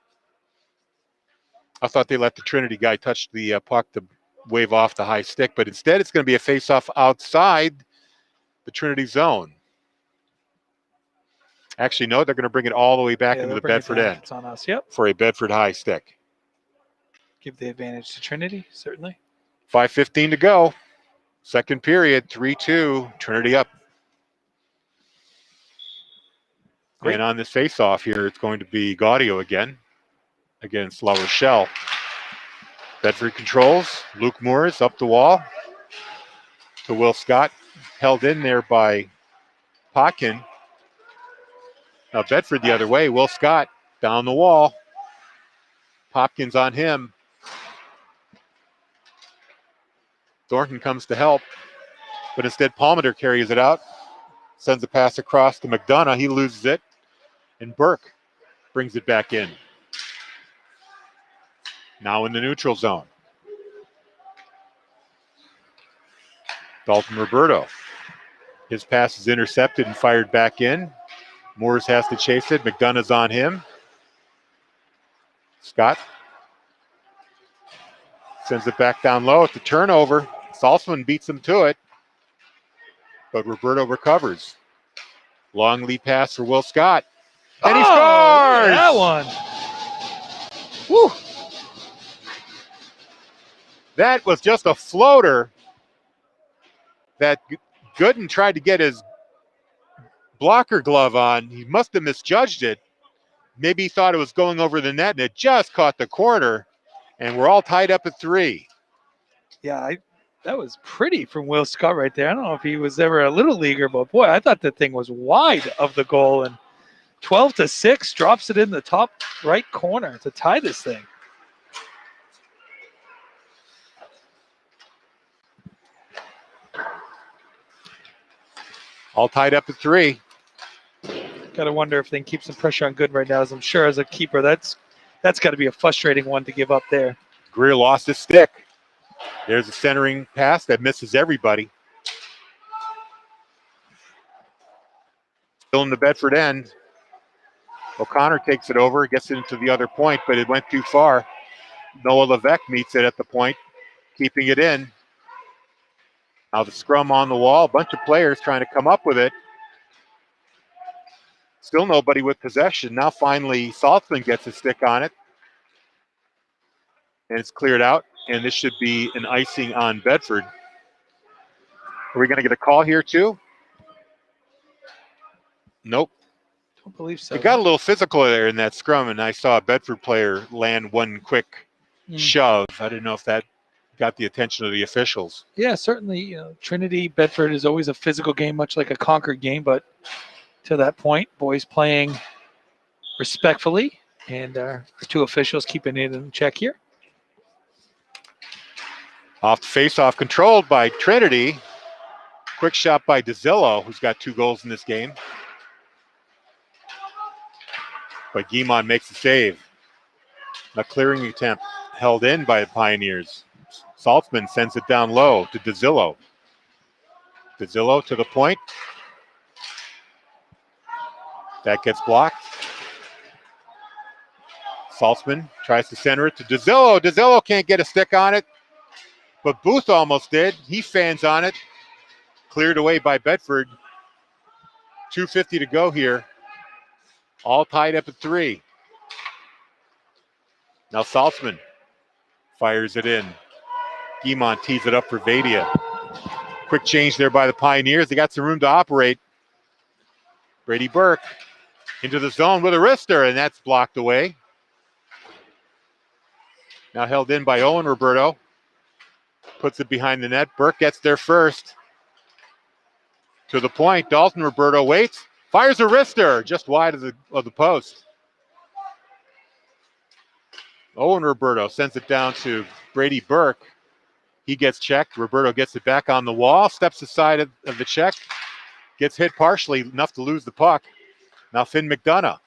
I thought they let the Trinity guy touch the puck to wave off the high stick, but instead it's going to be a face-off outside the Trinity zone. Actually, no, they're going to bring it all the way back into the Bedford end. It's on us, yep. For a Bedford high stick. Give the advantage to Trinity, certainly. 5:15 to go. Second period, 3-2, Trinity up. Great. And on this face-off here, it's going to be Gaudio again against La Rochelle. Bedford controls. Luke Moores up the wall to Will Scott. Held in there by Potkin. Now Bedford the other way. Will Scott down the wall. Hopkins on him. Thornton comes to help. But instead, Palmater carries it out, sends a pass across to McDonough. He loses it, and Burke brings it back in. Now in the neutral zone. Dalton Roberto. His pass is intercepted and fired back in. Moores has to chase it. McDonough's on him. Scott sends it back down low. It's a turnover. Saltzman beats him to it, but Roberto recovers. Long lead pass for Will Scott. And he scores! That one. Woo. That was just a floater that Gooden tried to get his blocker glove on. He must have misjudged it. Maybe he thought it was going over the net, and it just caught the corner, and we're all tied up at 3. Yeah, that was pretty from Will Scott right there. I don't know if he was ever a little leaguer, but boy, I thought that thing was wide of the goal. And 12-6 drops it in the top right corner to tie this thing. All tied up at 3. Got to wonder if they can keep some pressure on Good right now. As I'm sure as a keeper, that's got to be a frustrating one to give up there. Greer lost his stick. There's a centering pass that misses everybody. Still in the Bedford end. O'Connor takes it over, gets it into the other point, but it went too far. Noah Levesque meets it at the point, keeping it in. Now the scrum on the wall, a bunch of players trying to come up with it. Still nobody with possession. Now finally Saltzman gets a stick on it. And it's cleared out, and this should be an icing on Bedford. Are we going to get a call here too? Nope. Don't believe so. It got a little physical there in that scrum, and I saw a Bedford player land one quick shove. I didn't know if that got the attention of the officials. Yeah, certainly. You know, Trinity Bedford is always a physical game, much like a Concord game, but to that point, boys playing respectfully, and our 2 officials keeping it in check here. Off the face-off, controlled by Trinity. Quick shot by DeZillo, who's got 2 goals in this game. But Guimond makes the save. A clearing attempt held in by the Pioneers. Saltzman sends it down low to DeZillo. DeZillo to the point. That gets blocked. Saltzman tries to center it to DeZillo. DeZillo can't get a stick on it, but Booth almost did. He fans on it. Cleared away by Bedford. 2:50 to go here. All tied up at 3. Now Saltzman fires it in. Guimond tees it up for Vadia. Quick change there by the Pioneers. They got some room to operate. Brady Burke into the zone with a wrister, and that's blocked away. Now held in by Owen Roberto. Puts it behind the net. Burke gets there first. To the point. Dalton Roberto waits. Fires a wrister just wide of the post. Owen Roberto sends it down to Brady Burke. He gets checked. Roberto gets it back on the wall. Steps aside of the check. Gets hit partially enough to lose the puck. Now Finn McDonough.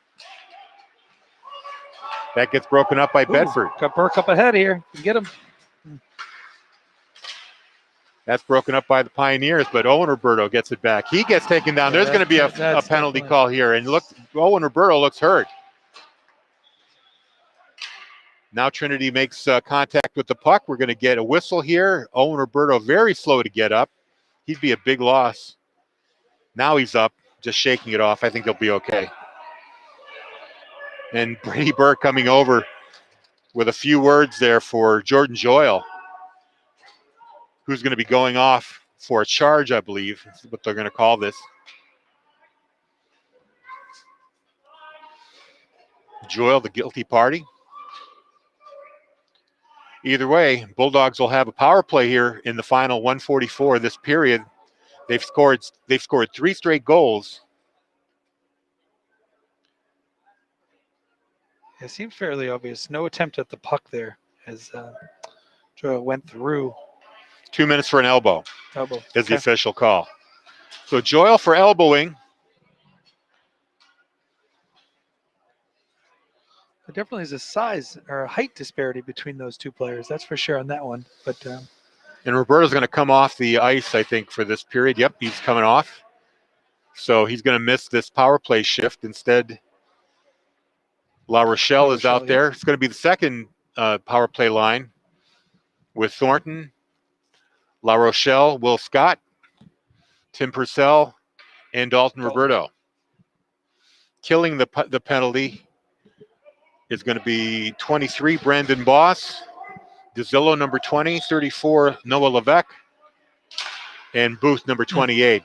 That gets broken up by Bedford. Got Burke up ahead here. Get him. That's broken up by the Pioneers, but Owen Roberto gets it back. He gets taken down. There's going to be a penalty call here, and look, Owen Roberto looks hurt. Now Trinity makes contact with the puck. We're going to get a whistle here. Owen Roberto very slow to get up. He'd be a big loss. Now he's up, just shaking it off. I think he'll be okay. And Brady Burke coming over with a few words there for Jordan Joyle, who's going to be going off for a charge, I believe. That's what they're going to call this. Joyle, the guilty party. Either way, Bulldogs will have a power play here in the final 1:44 of this period. They've scored 3 straight goals. It seems fairly obvious. No attempt at the puck there as Joyle went through 2 minutes for an elbow Elbow. is the Okay. official call. So Joyle for elbowing. There definitely is a size or a height disparity between those two players. That's for sure on that one. But And Roberto's going to come off the ice, I think, for this period. Yep, he's coming off. So he's going to miss this power play shift. Instead, La Rochelle is out there. It's going to be the second power play line with Thornton, La Rochelle, Will Scott, Tim Purcell, and Dalton Roberto. Killing the penalty is going to be 23, Brandon Boss, DeZillo, number 20, 34, Noah Levesque, and Booth, number 28.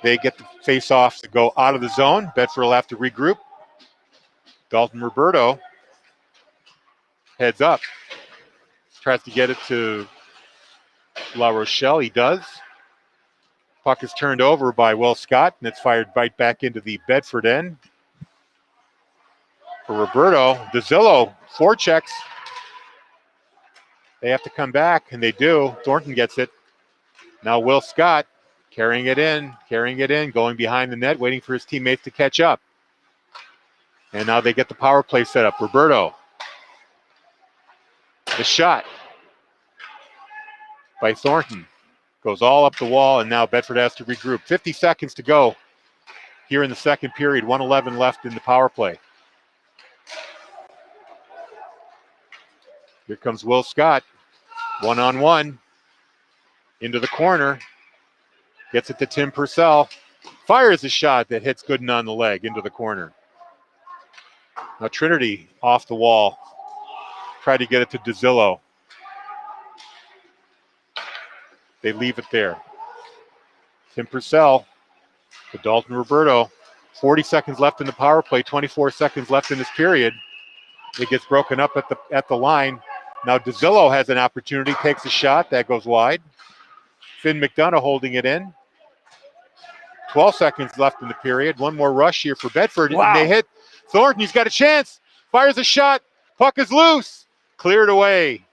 They get the face-off to go out of the zone. Bedford will have to regroup. Dalton Roberto heads up. Tries to get it to La Rochelle. He does. Puck is turned over by Will Scott, and it's fired right back into the Bedford end. For Roberto, DeZillo, forechecks. They have to come back, and they do. Thornton gets it. Now Will Scott carrying it in, going behind the net, waiting for his teammates to catch up. And now they get the power play set up. Roberto. The shot by Thornton goes all up the wall, and now Bedford has to regroup. 50 seconds to go here in the second period. 1:11 left in the power play. Here comes Will Scott. One-on-one. Into the corner. Gets it to Tim Purcell. Fires a shot that hits Gooden on the leg into the corner. Now Trinity off the wall. Tried to get it to DeZillo. They leave it there. Tim Purcell to Dalton Roberto. 40 seconds left in the power play. 24 seconds left in this period. It gets broken up at the line. Now DeZillo has an opportunity. Takes a shot. That goes wide. Finn McDonough holding it in. 12 seconds left in the period. One more rush here for Bedford. Wow. And they hit Thornton. He's got a chance. Fires a shot. Puck is loose. Cleared away.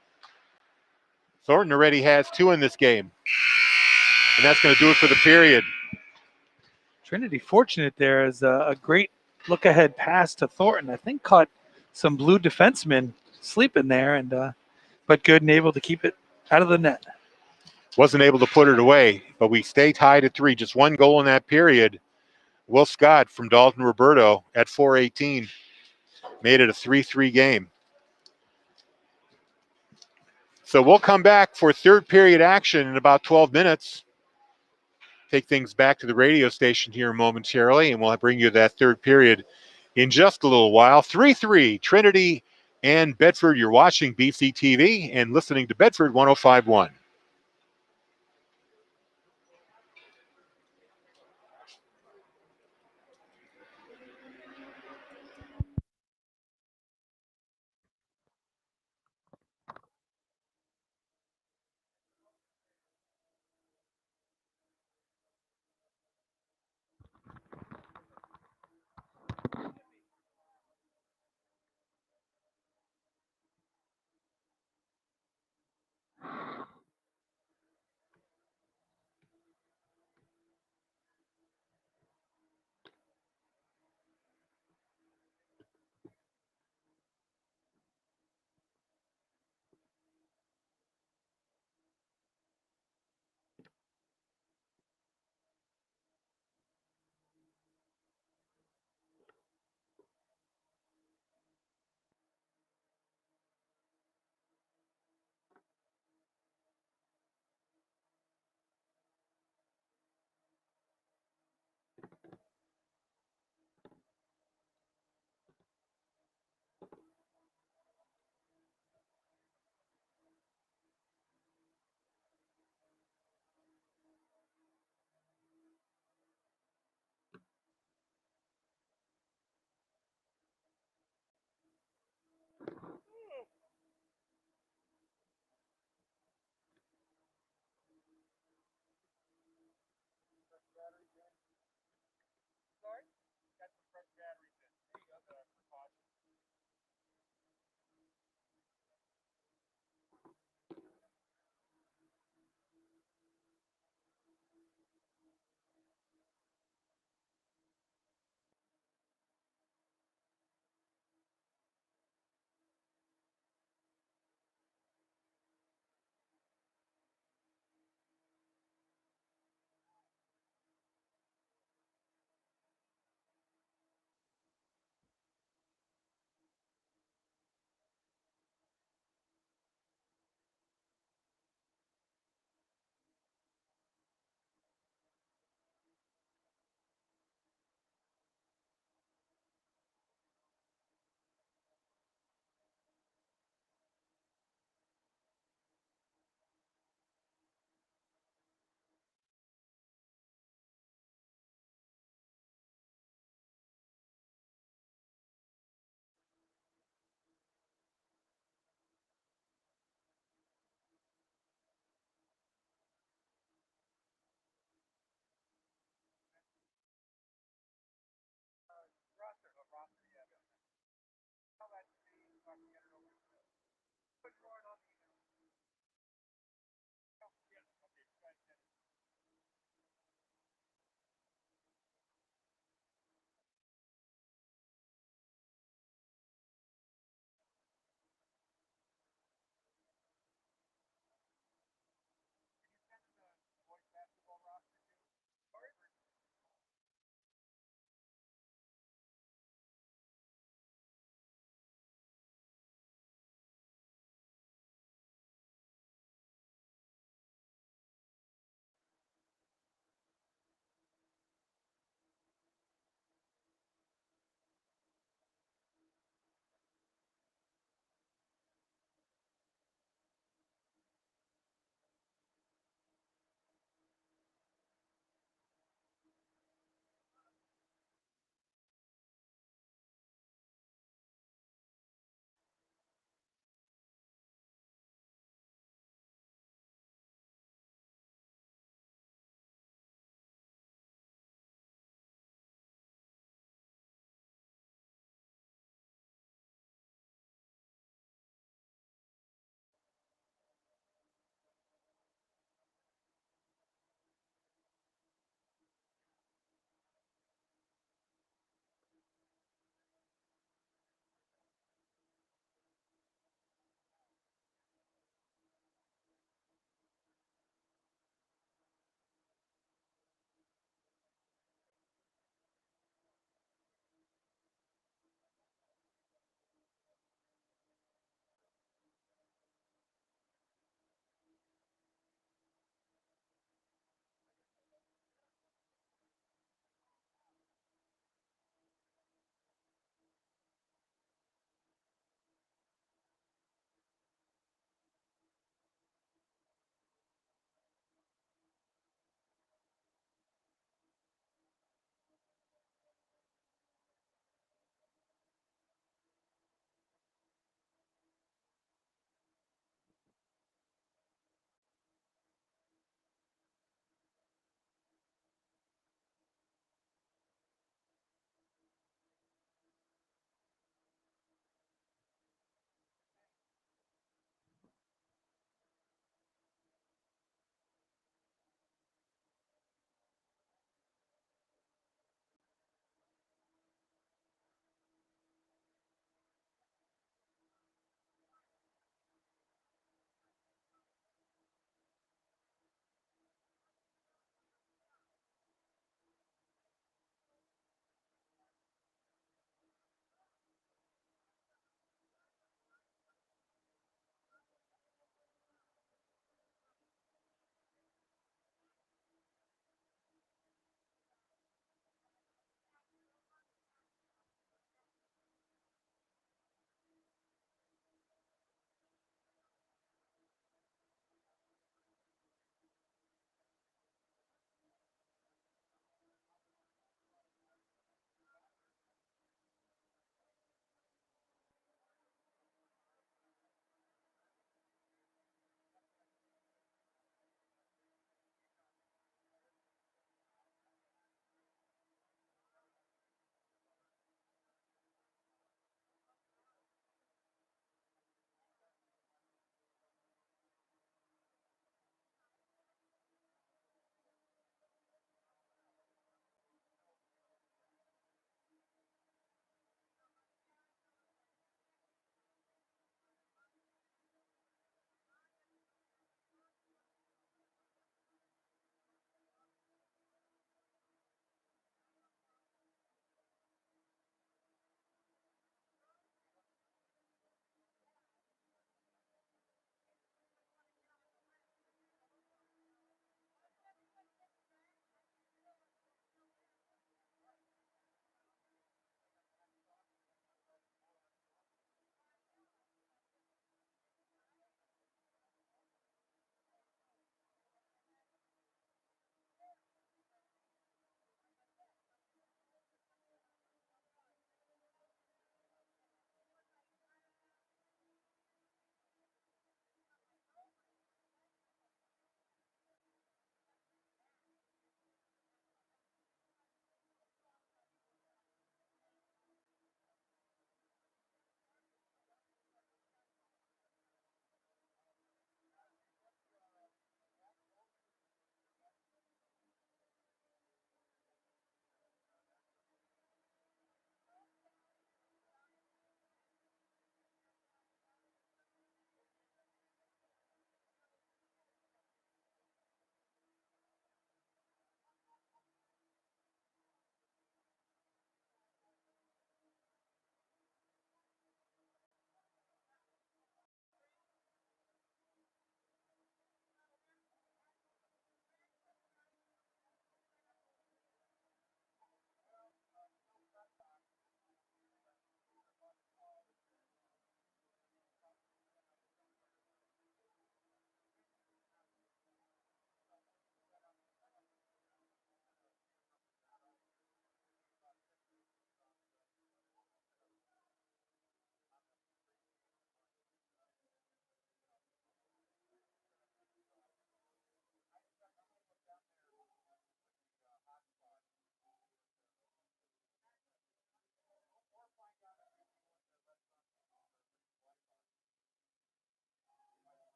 Thornton already has 2 in this game. And that's going to do it for the period. Trinity fortunate there as a great look-ahead pass to Thornton. I think caught some blue defensemen sleeping there, and but good and able to keep it out of the net. Wasn't able to put it away, but we stay tied at 3. Just 1 goal in that period. Will Scott from Dalton Roberto at 4:18 made it a 3-3 game. So we'll come back for third period action in about 12 minutes. Take things back to the radio station here momentarily, and we'll bring you that third period in just a little while. 3-3, Trinity and Bedford. You're watching BC TV and listening to Bedford 105.1.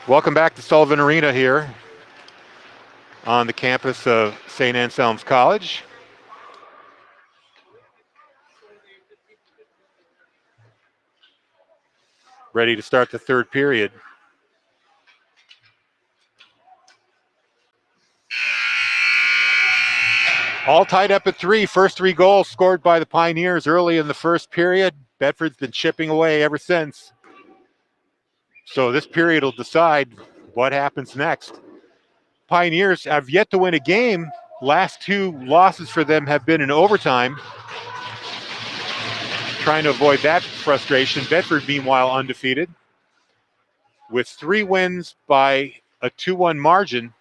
Welcome back to Sullivan Arena here on the campus of St. Anselm's College. Ready to start the third period. All tied up at 3. First 3 goals scored by the Pioneers early in the first period. Bedford's been chipping away ever since. So this period will decide what happens next. Pioneers have yet to win a game. Last 2 losses for them have been in overtime. Trying to avoid that frustration. Bedford, meanwhile, undefeated with 3 wins by a 2-1 margin.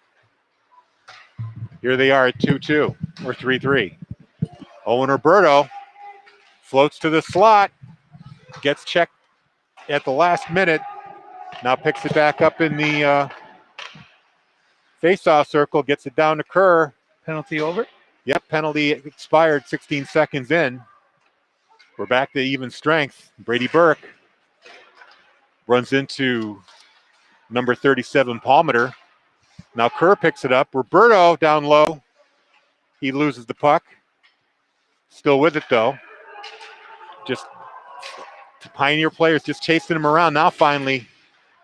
Here they are at 2-2 or 3-3. Owen Roberto floats to the slot, gets checked at the last minute. Now picks it back up in the face-off circle, gets it down to Kerr. Penalty over? Yep, penalty expired 16 seconds in. We're back to even strength. Brady Burke runs into number 37, Palmer. Now Kerr picks it up. Roberto down low. He loses the puck. Still with it, though. Just Pioneer players just chasing him around. Now finally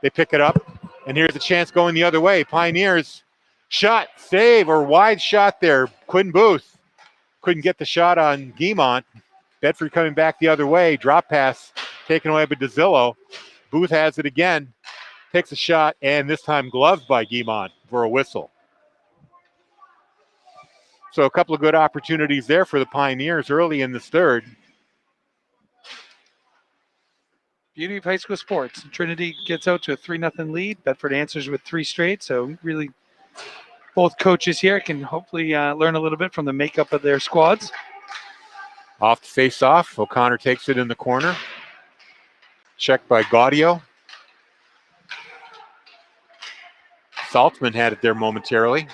they pick it up. And here's a chance going the other way. Pioneers shot, save, or wide shot there. Quinn Booth couldn't get the shot on Guimont. Bedford coming back the other way. Drop pass taken away by DeZillo. Booth has it again. Takes a shot, and this time gloved by Guimont for a whistle. So a couple of good opportunities there for the Pioneers early in this third. Beauty of high school sports. Trinity gets out to a 3-0 lead. Bedford answers with 3 straight. So really both coaches here can hopefully learn a little bit from the makeup of their squads. Off the face-off. O'Connor takes it in the corner. Checked by Gaudio. Saltzman had it there momentarily.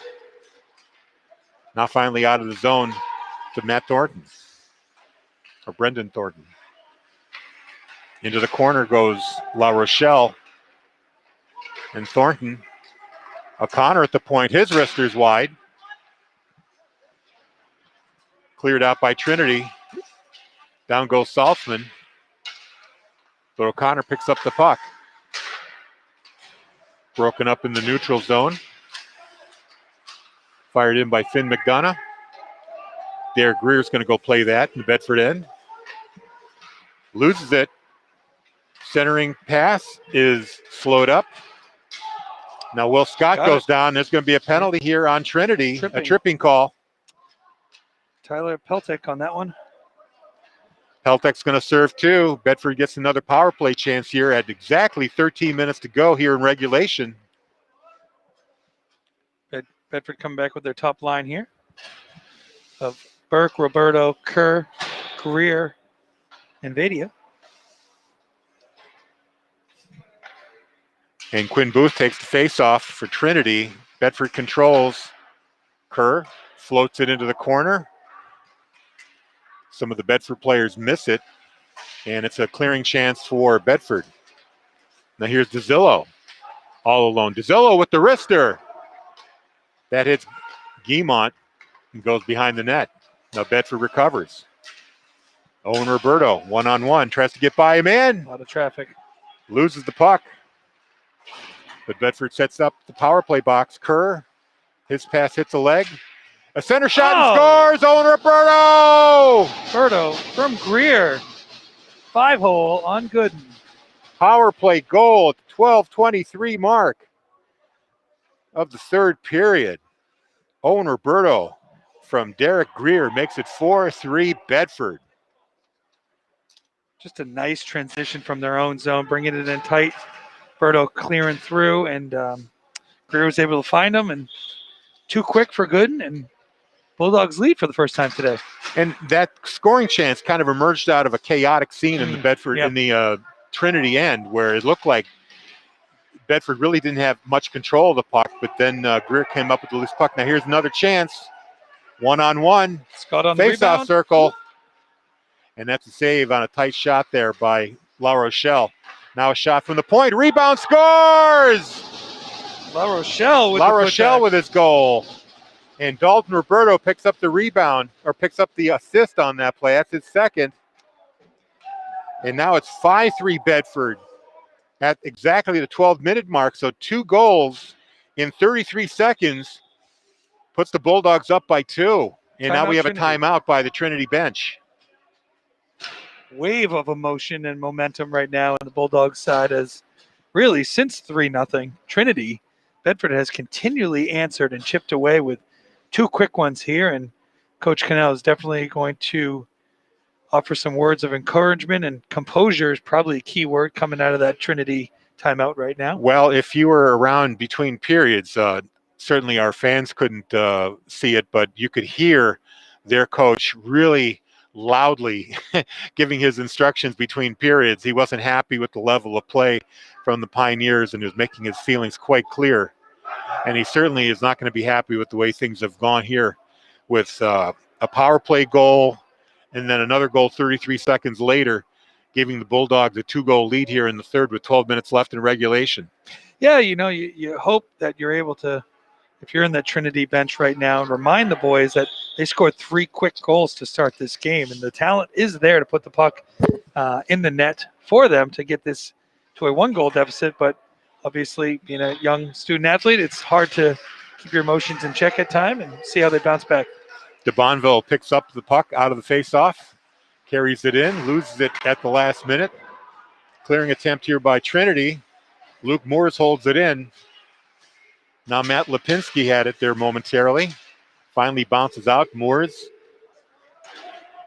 Now finally out of the zone to Matt Thornton. Or Brendan Thornton. Into the corner goes La Rochelle. And Thornton. O'Connor at the point. His wrister's wide. Cleared out by Trinity. Down goes Saltzman. But O'Connor picks up the puck. Broken up in the neutral zone. Fired in by Finn McDonough. Derek Greer's going to go play that in the Bedford end. Loses it. Centering pass is slowed up. Now Will Scott goes down. There's going to be a penalty here on Trinity. A tripping call. Tyler Peltek on that one. Peltek's going to serve too. Bedford gets another power play chance here at exactly 13 minutes to go here in regulation. Bedford coming back with their top line here of Burke, Roberto, Kerr, Greer, and Vadia. And Quinn Booth takes the face-off for Trinity. Bedford controls. Kerr floats it into the corner. Some of the Bedford players miss it, and it's a clearing chance for Bedford. Now here's DeZillo, all alone. DeZillo with the wrister. That hits Guimont and goes behind the net. Now Bedford recovers. Owen Roberto, one-on-one, tries to get by a man. A lot of traffic. Loses the puck. But Bedford sets up the power play box. Kerr, his pass hits a leg. A center shot and scores! Owen Roberto! Roberto from Greer. 5-hole on Gooden. Power play goal at the 12:23 mark of the third period. Owen Roberto from Derek Greer makes it 4-3 Bedford. Just a nice transition from their own zone, bringing it in tight. Roberto clearing through, and Greer was able to find him, and too quick for Gooden, and Bulldogs lead for the first time today. And that scoring chance kind of emerged out of a chaotic scene in the Bedford, in the Trinity end, where it looked like Bedford really didn't have much control of the puck, but then Greer came up with the loose puck. Now here's another chance. One-on-one. Scott on the face-off rebound. circle. And that's a save on a tight shot there by La Rochelle. Now a shot from the point. Rebound, scores! La Rochelle with La the Rochelle putback. with his goal. And Dalton Roberto picks up the rebound, or picks up the assist on that play. That's his second. And now it's 5-3 Bedford at exactly the 12-minute mark. So 2 goals in 33 seconds puts the Bulldogs up by 2. And now Timeout we have Trinity. a timeout by the Trinity bench. Wave of emotion and momentum right now on the Bulldogs side, as really since 3-0 Trinity, Bedford has continually answered and chipped away with 2 quick ones here, and Coach Cannell is definitely going to offer some words of encouragement, and composure is probably a key word coming out of that Trinity timeout right now. Well, if you were around between periods, certainly our fans couldn't see it, but you could hear their coach really loudly giving his instructions between periods. He wasn't happy with the level of play from the Pioneers and was making his feelings quite clear. And he certainly is not going to be happy with the way things have gone here with a power play goal and then another goal 33 seconds later, giving the Bulldogs a 2-goal lead here in the third with 12 minutes left in regulation. Yeah, you hope that you're able to, if you're in the Trinity bench right now, and remind the boys that they scored 3 quick goals to start this game, and the talent is there to put the puck in the net for them to get this to a 1-goal deficit. But obviously, being a young student athlete, it's hard to keep your emotions in check at time and see how they bounce back. De Bonville picks up the puck out of the faceoff, carries it in, loses it at the last minute. Clearing attempt here by Trinity. Luke Moores holds it in. Now Matt Lipinski had it there momentarily. Finally bounces out. Moores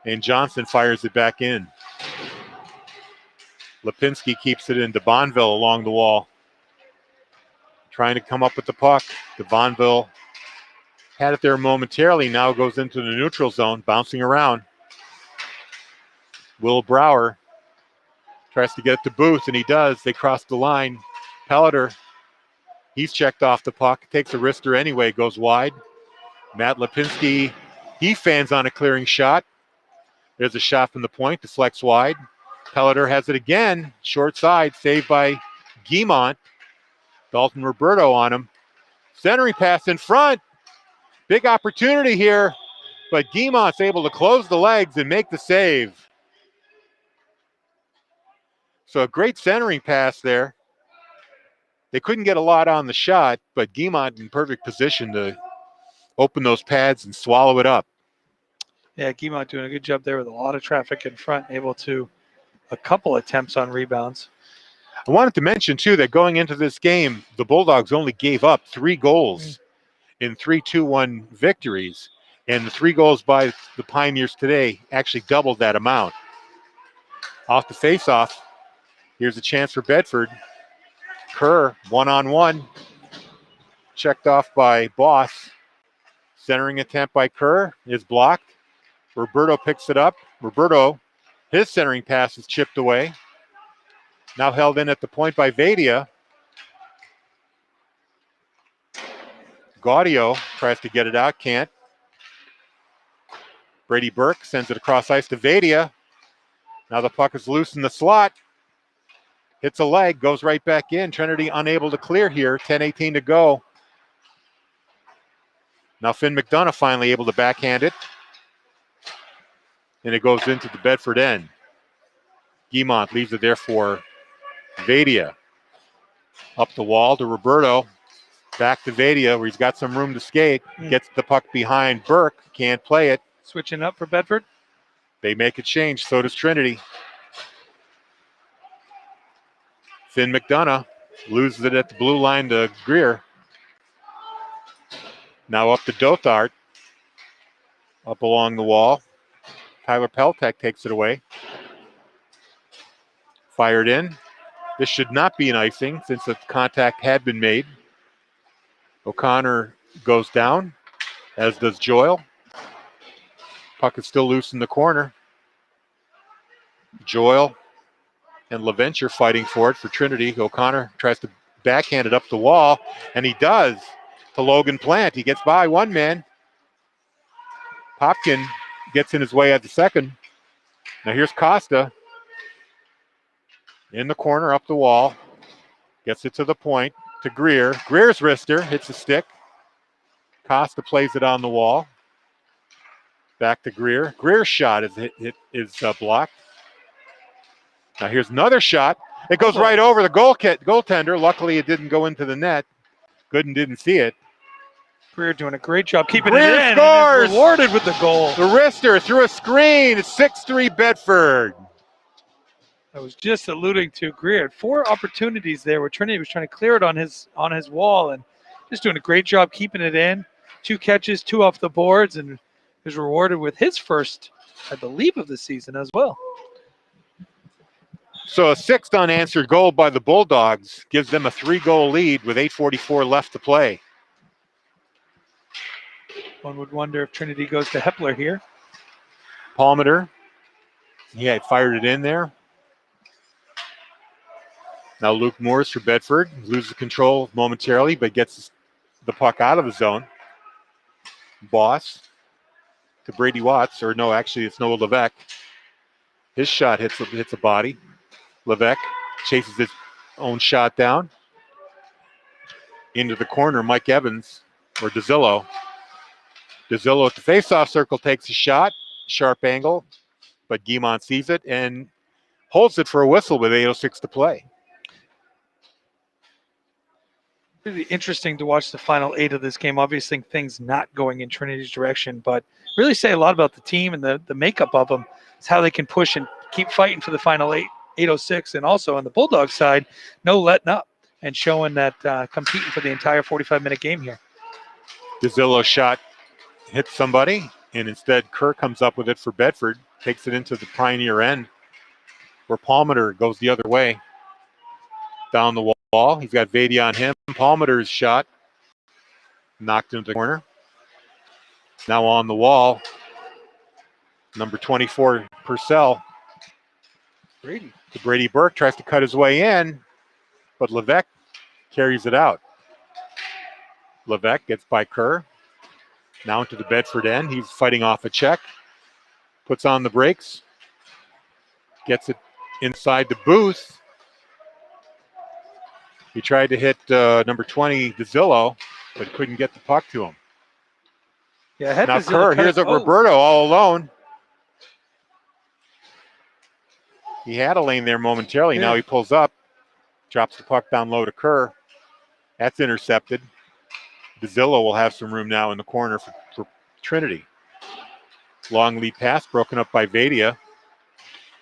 and Johnson fires it back in. Lipinski keeps it in. De Bonville along the wall, trying to come up with the puck. De Bonville had it there momentarily. Now goes into the neutral zone, bouncing around. Will Brower tries to get it to Booth, and he does. They cross the line. Pelleter, he's checked off the puck, takes a wrister anyway, goes wide. Matt Lipinski, he fans on a clearing shot. There's a shot from the point, deflects wide. Pelleter has it again, short side, saved by Guimont. Dalton Roberto on him. Centering pass in front. Big opportunity here, but Guimont's able to close the legs and make the save. So a great centering pass there. They couldn't get a lot on the shot, but Guimont in perfect position to open those pads and swallow it up. Yeah, Guimont doing a good job there with a lot of traffic in front, able to a couple attempts on rebounds. I wanted to mention, too, that going into this game, the Bulldogs only gave up 3 goals in 3-2-1 victories, and the 3 goals by the Pioneers today actually doubled that amount. Off the faceoff, here's a chance for Bedford. Kerr, one-on-one, checked off by Boss. Centering attempt by Kerr is blocked. Roberto picks it up. Roberto, his centering pass is chipped away. Now held in at the point by Vadia. Gaudio tries to get it out, can't. Brady Burke sends it across ice to Vadia. Now the puck is loose in the slot. Hits a leg, goes right back in. Trinity unable to clear here. 10:18 to go. Now Finn McDonough finally able to backhand it. And it goes into the Bedford end. Guimont leaves it there for Vadia. Up the wall to Roberto. Back to Vadia where he's got some room to skate. Gets the puck behind Burke. Can't play it. Switching up for Bedford. They make a change. So does Trinity. Finn McDonough loses it at the blue line to Greer. Now up to Dothart. Up along the wall. Tyler Peltek takes it away. Fired in. This should not be an icing since the contact had been made. O'Connor goes down, as does Joyle. Puck is still loose in the corner. Joyle and LaVenture fighting for it for Trinity. O'Connor tries to backhand it up the wall, and he does to Logan Plant. He gets by one man. Popkin gets in his way at the second. Now here's Costa. In the corner, up the wall. Gets it to the point. to Greer. Greer's wrister hits a stick. Costa plays it on the wall. Back to Greer. Greer's shot is blocked. Now here's another shot. It goes right over the goaltender. Luckily, it didn't go into the net. Gooden didn't see it. Greer doing a great job keeping Greer it in. scores! And rewarded with the goal. The wrister through a screen. It's 6-3 Bedford. I was just alluding to Greer had 4 opportunities there where Trinity was trying to clear it on his wall and just doing a great job keeping it in. 2 catches, 2 off the boards, and was rewarded with his first, I believe, of the season as well. So a 6th unanswered goal by the Bulldogs gives them a 3-goal lead with 8:44 left to play. One would wonder if Trinity goes to Hepler here. Palmater, he had fired it in there. Now Luke Morris for Bedford loses control momentarily, but gets the puck out of the zone. Boss to Brady Watts, or no, actually it's Noah Levesque. His shot hits a body. Levesque chases his own shot down. Into the corner, Mike Evans, or DeZillo. DeZillo at the faceoff circle takes a shot, sharp angle, but Guimont sees it and holds it for a whistle with 8:06 to play. Really interesting to watch the final 8 of this game. Obviously, things not going in Trinity's direction, but really say a lot about the team and the makeup of them. It's how they can push and keep fighting for the final 8:06. And also on the Bulldog side, no letting up and showing that competing for the entire 45-minute game here. DeZillo shot hits somebody, and instead Kerr comes up with it for Bedford, takes it into the Pioneer end, where Palmater goes the other way. Down the wall, he's got Vady on him. Palmater's shot knocked into the corner. Now on the wall, number 24, Purcell. Brady. To Brady Burke, tries to cut his way in, but Levesque carries it out. Levesque gets by Kerr. Now into the Bedford end. He's fighting off a check. Puts on the brakes. Gets it inside the Booth. He tried to hit number 20, DeZillo, but couldn't get the puck to him. Yeah, now Kerr, here's a Roberto all alone. He had a lane there momentarily. Yeah. Now he pulls up, drops the puck down low to Kerr. That's intercepted. DeZillo will have some room now in the corner for Trinity. Long lead pass broken up by Vadia.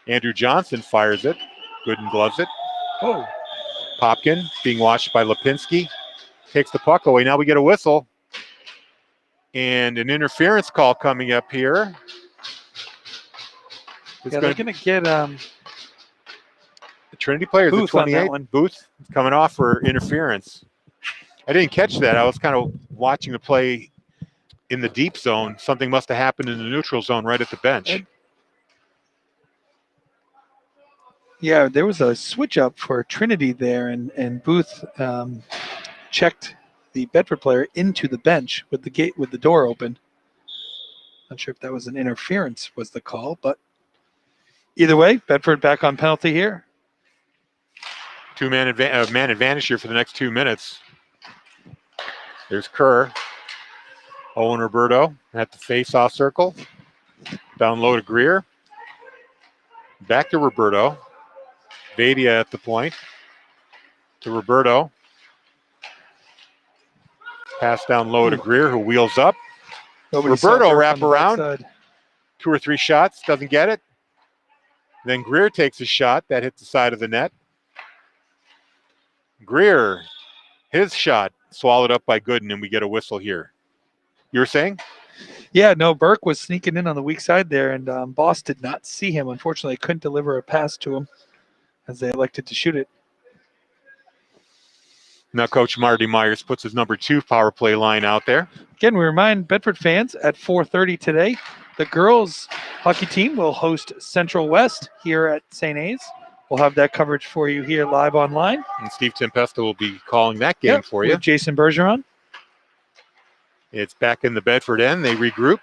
Andrew Johnson fires it. Gooden gloves it. Oh. Popkin being watched by Lipinski. Takes the puck away. Now we get a whistle. And an interference call coming up here. They're going to get the Trinity player, Booth, the 28. Booth coming off for interference. I didn't catch that. I was kind of watching the play in the deep zone. Something must have happened in the neutral zone right at the bench. Yeah, there was a switch up for Trinity there, and Booth checked the Bedford player into the bench with the door open. Not sure if that was an interference was the call, but either way, Bedford back on penalty here. Man advantage here for the next 2 minutes. There's Kerr. Owen Roberto at the face-off circle. Down low to Greer. Back to Roberto. Vadia at the point. To Roberto. Pass down low to Greer, who wheels up. Roberto wrap around. 2 or 3 shots, doesn't get it. Then Greer takes a shot that hits the side of the net. Greer, his shot swallowed up by Gooden, and we get a whistle here. You were saying? Yeah, no, Burke was sneaking in on the weak side there, and Boss did not see him. Unfortunately, couldn't deliver a pass to him as they elected to shoot it. Now Coach Marty Myers puts his number 2 power play line out there. Again, we remind Bedford fans at 4:30 today, the girls hockey team will host Central West here at St. A's. We'll have that coverage for you here live online. And Steve Tempesta will be calling that game for you. With Jason Bergeron. It's back in the Bedford end. They regroup.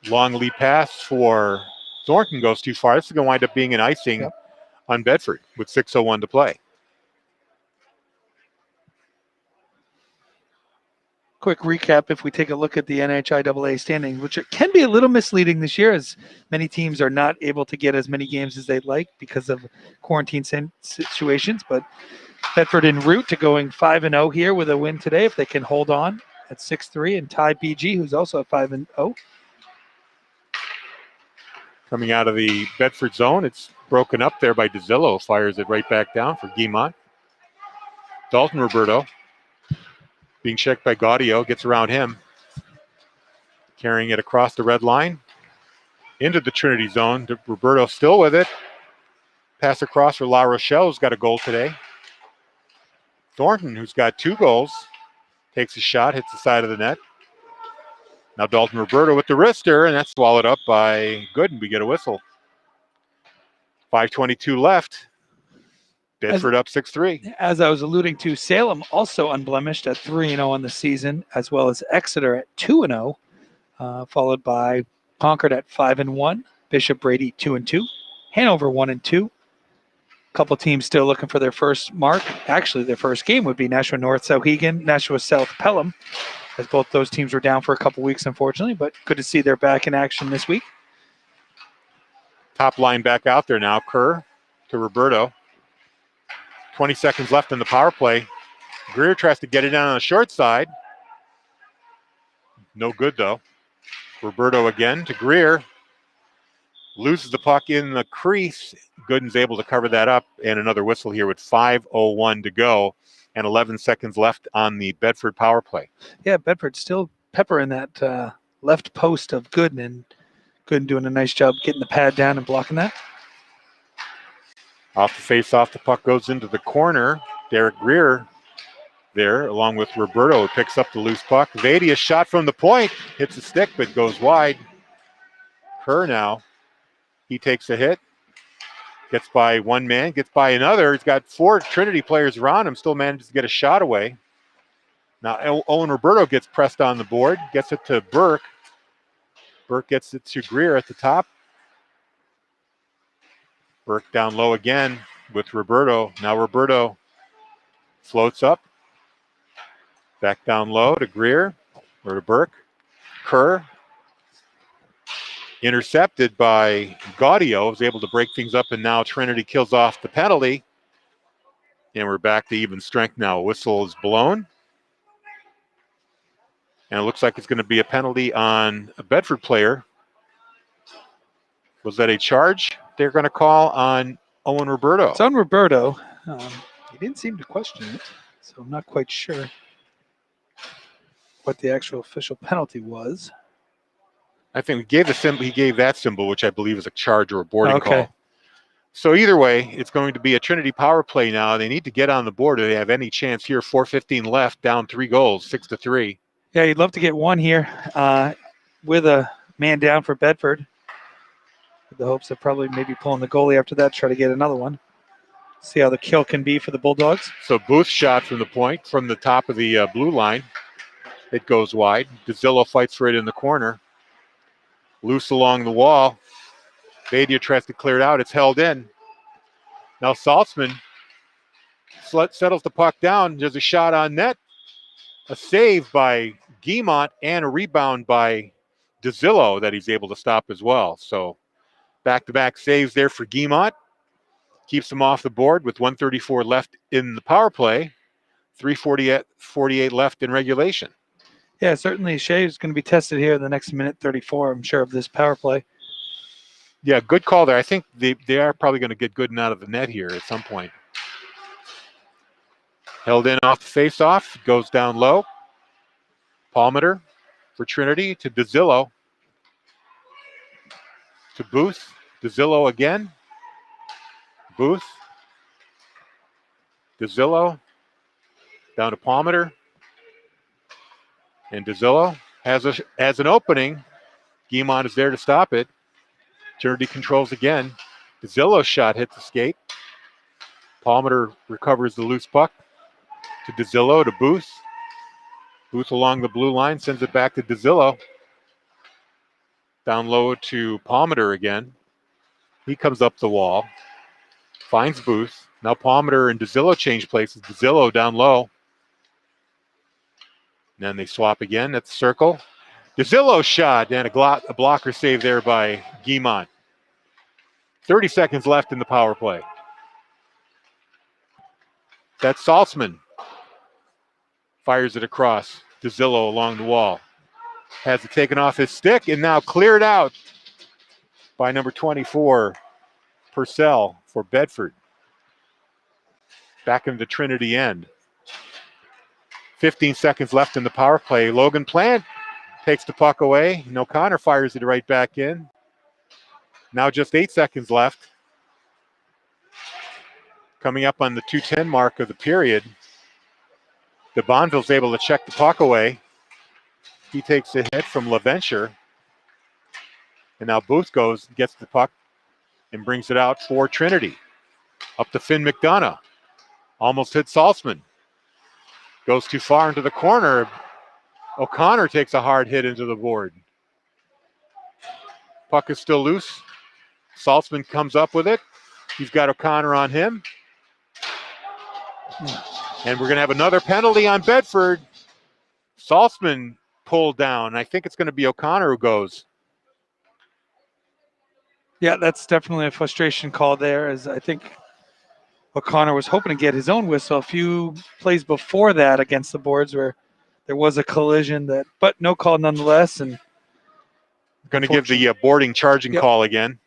Long lead pass for Thornton goes too far. This is going to wind up being an icing on Bedford with 6:01 to play. quick recap if we take a look at the NHIAA standings, which it can be a little misleading this year as many teams are not able to get as many games as they'd like because of quarantine situations. But Bedford en route to going 5-0 here with a win today if they can hold on at 6-3 and tie BG, who's also at 5-0. Coming out of the Bedford zone, it's broken up there by DeZillo, fires it right back down for Guimont. Dalton Roberto being checked by Gaudio, gets around him. Carrying it across the red line into the Trinity zone. Roberto still with it. Pass across for La Rochelle, who's got a goal today. Thornton, who's got 2 goals, takes a shot, hits the side of the net. Now Dalton Roberto with the wrister, and that's swallowed up by Gooden. We get a whistle. 5:22 left. Bedford up 6-3. As I was alluding to, Salem also unblemished at 3-0 on the season, as well as Exeter at 2-0, followed by Concord at 5-1, Bishop Brady 2-2, Hanover 1-2. A couple teams still looking for their first mark. Actually, their first game would be Nashua North Sauhegan, Nashua South Pelham, as both those teams were down for a couple weeks, unfortunately, but good to see they're back in action this week. Top line back out there now. Kerr to Roberto. 20 seconds left in the power play. Greer tries to get it down on the short side. No good, though. Roberto again to Greer. Loses the puck in the crease. Gooden's able to cover that up, and another whistle here with 5:01 to go and 11 seconds left on the Bedford power play. Yeah, Bedford still peppering that left post of Gooden, and Gooden doing a nice job getting the pad down and blocking that. Off the face-off, the puck goes into the corner. Derek Greer there, along with Roberto, who picks up the loose puck. Vadia shot from the point, hits the stick, but goes wide. Kerr now, he takes a hit, gets by one man, gets by another. He's got 4 Trinity players around him, still manages to get a shot away. Now Owen Roberto gets pressed on the board, gets it to Burke. Burke gets it to Greer at the top. Burke down low again with Roberto. Now Roberto floats up. Back down low to Greer, or to Burke. Kerr, intercepted by Gaudio, was able to break things up, and now Trinity kills off the penalty. And we're back to even strength now. A whistle is blown. And it looks like it's going to be a penalty on a Bedford player. Was that a charge they're going to call on Owen Roberto? It's on Roberto. He didn't seem to question it, so I'm not quite sure what the actual official penalty was. I think he gave the symbol. He gave that symbol, which I believe is a charge or a boarding call. So either way, it's going to be a Trinity power play now. They need to get on the board if they have any chance here. 4:15 left, down 3 goals, 6-3. Yeah, you'd love to get one here with a man down for Bedford. With the hopes of probably maybe pulling the goalie after that, try to get another one. See how the kill can be for the Bulldogs. So Booth shot from the point, from the top of the blue line. It goes wide. DeZillo fights for it in the corner. Loose along the wall. Vadia tries to clear it out. It's held in. Now Saltzman settles the puck down. There's a shot on net. A save by Guimont and a rebound by DeZillo that he's able to stop as well. So back-to-back saves there for Guimont. Keeps him off the board with 1:34 left in the power play. 3:48 left in regulation. Yeah, certainly Shea is going to be tested here in the next minute 34, I'm sure, of this power play. Yeah, good call there. I think they are probably going to get Gooden out of the net here at some point. Held in off the face-off. Goes down low. Palmater for Trinity to DeZillo. To Booth. DeZillo again. Booth. DeZillo. Down to Palmater. And DeZillo has an opening. Guimont is there to stop it. Trinity controls again. DeZillo's shot hits the skate. Palmater recovers the loose puck to DeZillo to Booth. Booth along the blue line sends it back to DeZillo. Down low to Palmater again. He comes up the wall. Finds Booth. Now Palmater and DeZillo change places. DeZillo down low. then they swap again at the circle. DeZillo shot and a blocker save there by Guimont. 30 seconds left in the power play. That's Saltzman. Fires it across. DeZillo along the wall. Has it taken off his stick and now cleared out by number 24, Purcell for Bedford. Back into the Trinity end. 15 seconds left in the power play. Logan Plant takes the puck away. And O'Connor fires it right back in. Now just 8 seconds left. Coming up on the 2:10 mark of the period. De Bonville's able to check the puck away. He takes a hit from LaVenture. And now Booth gets the puck and brings it out for Trinity. Up to Finn McDonough. Almost hit Saltzman. Goes too far into the corner. O'Connor takes a hard hit into the board. Puck is still loose. Saltzman comes up with it. He's got O'Connor on him. And we're going to have another penalty on Bedford. Saltzman pulled down. I think it's going to be O'Connor who goes. Yeah, that's definitely a frustration call there, as I think O'Connor was hoping to get his own whistle a few plays before that against the boards where there was a collision, but no call nonetheless. And going to give the boarding charging call again.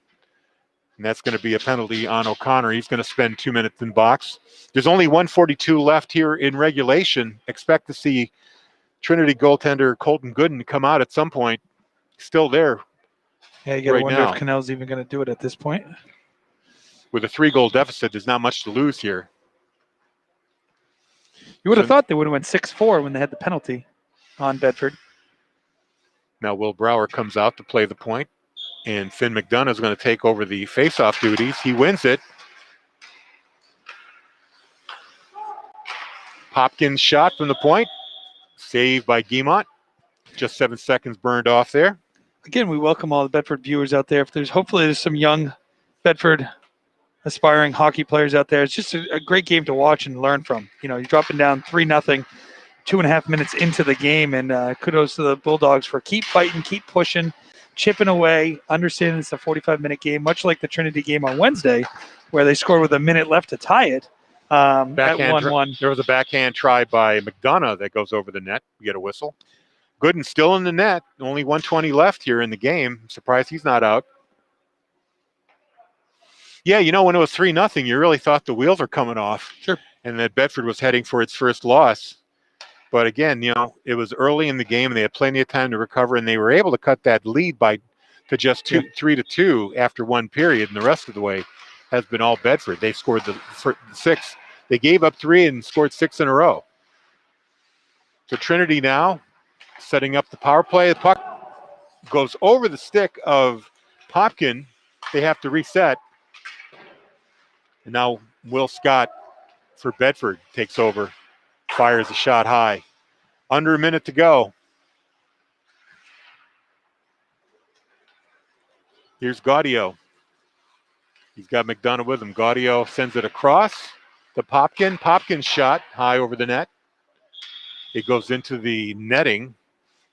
And that's going to be a penalty on O'Connor. He's going to spend 2 minutes in box. There's only 1:42 left here in regulation. Expect to see Trinity goaltender Colton Gooden come out at some point. Still there. Yeah, you got to right wonder now. if Cannell's even going to do it at this point. With a 3-goal deficit, there's not much to lose here. You would have thought they would have went 6-4 when they had the penalty on Bedford. Now Will Brower comes out to play the point, and Finn McDonough is going to take over the face-off duties. He wins it. Hopkins shot from the point, saved by Guimont. Just 7 seconds burned off there. Again, we welcome all the Bedford viewers out there. If hopefully there's some young Bedford aspiring hockey players out there. It's just a great game to watch and learn from. You know, you're dropping down 3-0, 2.5 minutes into the game, and kudos to the Bulldogs for keep fighting, keep pushing, chipping away, understanding it's a 45-minute game, much like the Trinity game on Wednesday, where they scored with a minute left to tie it at 1-1. There was a backhand try by McDonough that goes over the net. We get a whistle. Gooden still in the net. Only 1:20 left here in the game. I'm surprised he's not out. Yeah, you know, when it was 3-0, you really thought the wheels were coming off. Sure. And that Bedford was heading for its first loss. But again, you know, it was early in the game and they had plenty of time to recover, and they were able to cut that lead to just 3-2 after one period, and the rest of the way has been all Bedford. They scored the 6. They gave up 3 and scored 6 in a row. So Trinity now setting up the power play. The puck goes over the stick of Popkin. They have to reset. And now Will Scott for Bedford takes over, fires a shot high. Under a minute to go. Here's Gaudio. He's got McDonough with him. Gaudio sends it across to Popkin. Popkin's shot high over the net. It goes into the netting,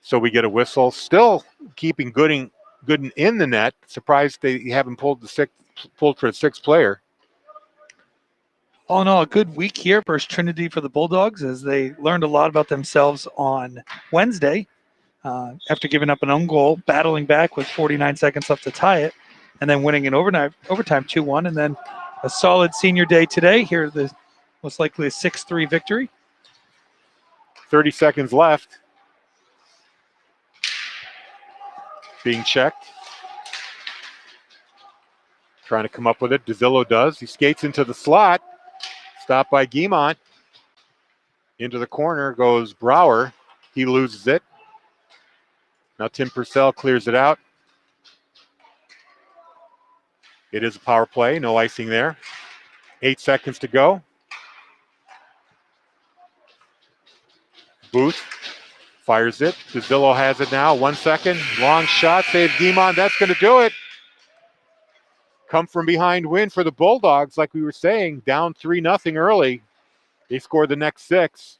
so we get a whistle. Still keeping Gooden in the net. Surprised they haven't pulled for the sixth player. All in all, a good week here versus Trinity for the Bulldogs, as they learned a lot about themselves on Wednesday after giving up an own goal, battling back with 49 seconds left to tie it, and then winning in overtime 2-1, and then a solid senior day today. Here, the most likely a 6-3 victory. 30 seconds left. Being checked. Trying to come up with it. DeZillo does. He skates into the slot. Stopped by Guimont. Into the corner goes Brower. He loses it. Now Tim Purcell clears it out. It is a power play. No icing there. 8 seconds to go. Booth fires it. DeZillo has it now. 1 second. Long shot. Save Guimont. That's going to do it. Come from behind win for the Bulldogs, like we were saying, down 3-0 early. They scored the next 6.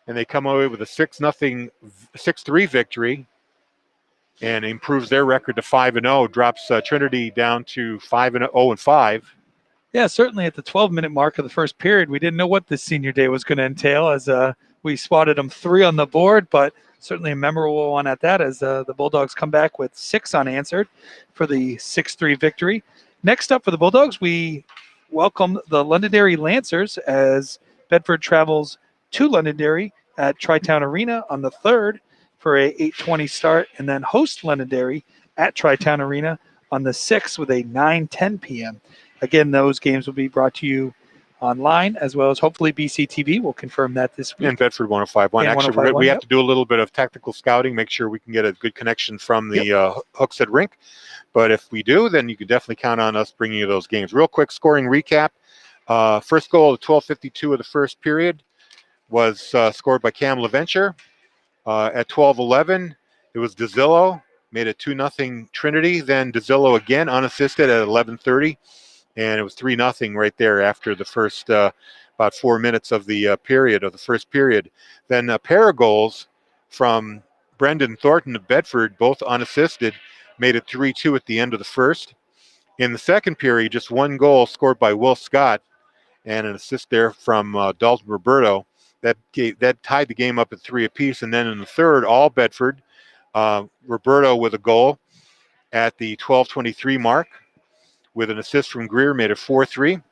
and they come away with a 6-3 victory, and improves their record to 5-0. Drops Trinity down to 0-5. Yeah, certainly at the 12-minute mark of the first period, we didn't know what this senior day was going to entail as we spotted them 3 on the board, but certainly a memorable one at that as the Bulldogs come back with 6 unanswered for the 6-3 victory. Next up for the Bulldogs, we welcome the Londonderry Lancers as Bedford travels to Londonderry at Tri-Town Arena on the 3rd for a 8:20 start, and then host Londonderry at Tri-Town Arena on the 6th with a 9:10 p.m. Again, those games will be brought to you online, as well as hopefully BCTV will confirm that this week. And Bedford 105.1. And Actually, 105.1, we have yep. to do a little bit of technical scouting, make sure we can get a good connection from the Hooksett rink. But if we do, then you can definitely count on us bringing you those games. Real quick scoring recap. First goal at 12:52 of the first period was scored by Cam LaVenture. At 12:11, it was DeZillo, made it 2-0 Trinity. Then DeZillo again unassisted at 11:30, and it was 3-0 right there after the first about 4 minutes of the first period. Then a pair of goals from Brendan Thornton of Bedford, both unassisted, made it 3-2 at the end of the first. In the second period, just one goal scored by Will Scott and an assist there from Dalton Roberto. That tied the game up at 3 apiece. And then in the third, all Bedford, Roberto with a goal at the 12:23 mark with an assist from Greer, made it 4-3.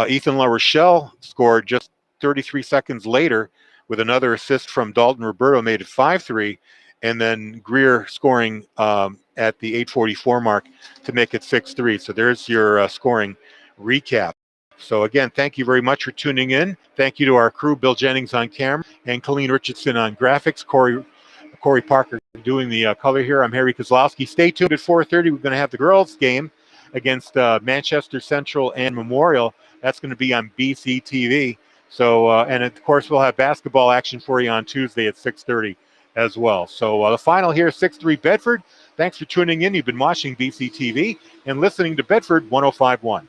Ethan La Rochelle scored just 33 seconds later with another assist from Dalton Roberto, made it 5-3. And then Greer scoring at the 8:44 mark to make it 6-3. So there's your scoring recap. So again, thank you very much for tuning in. Thank you to our crew, Bill Jennings on camera and Colleen Richardson on graphics, Corey Parker doing the color here. I'm Harry Kozlowski. Stay tuned at 4:30. We're going to have the girls game against Manchester Central and Memorial. That's going to be on BCTV. So, and of course, we'll have basketball action for you on Tuesday at 6:30 as well. So the final here, 6-3 Bedford. Thanks for tuning in. You've been watching BCTV and listening to Bedford 105.1.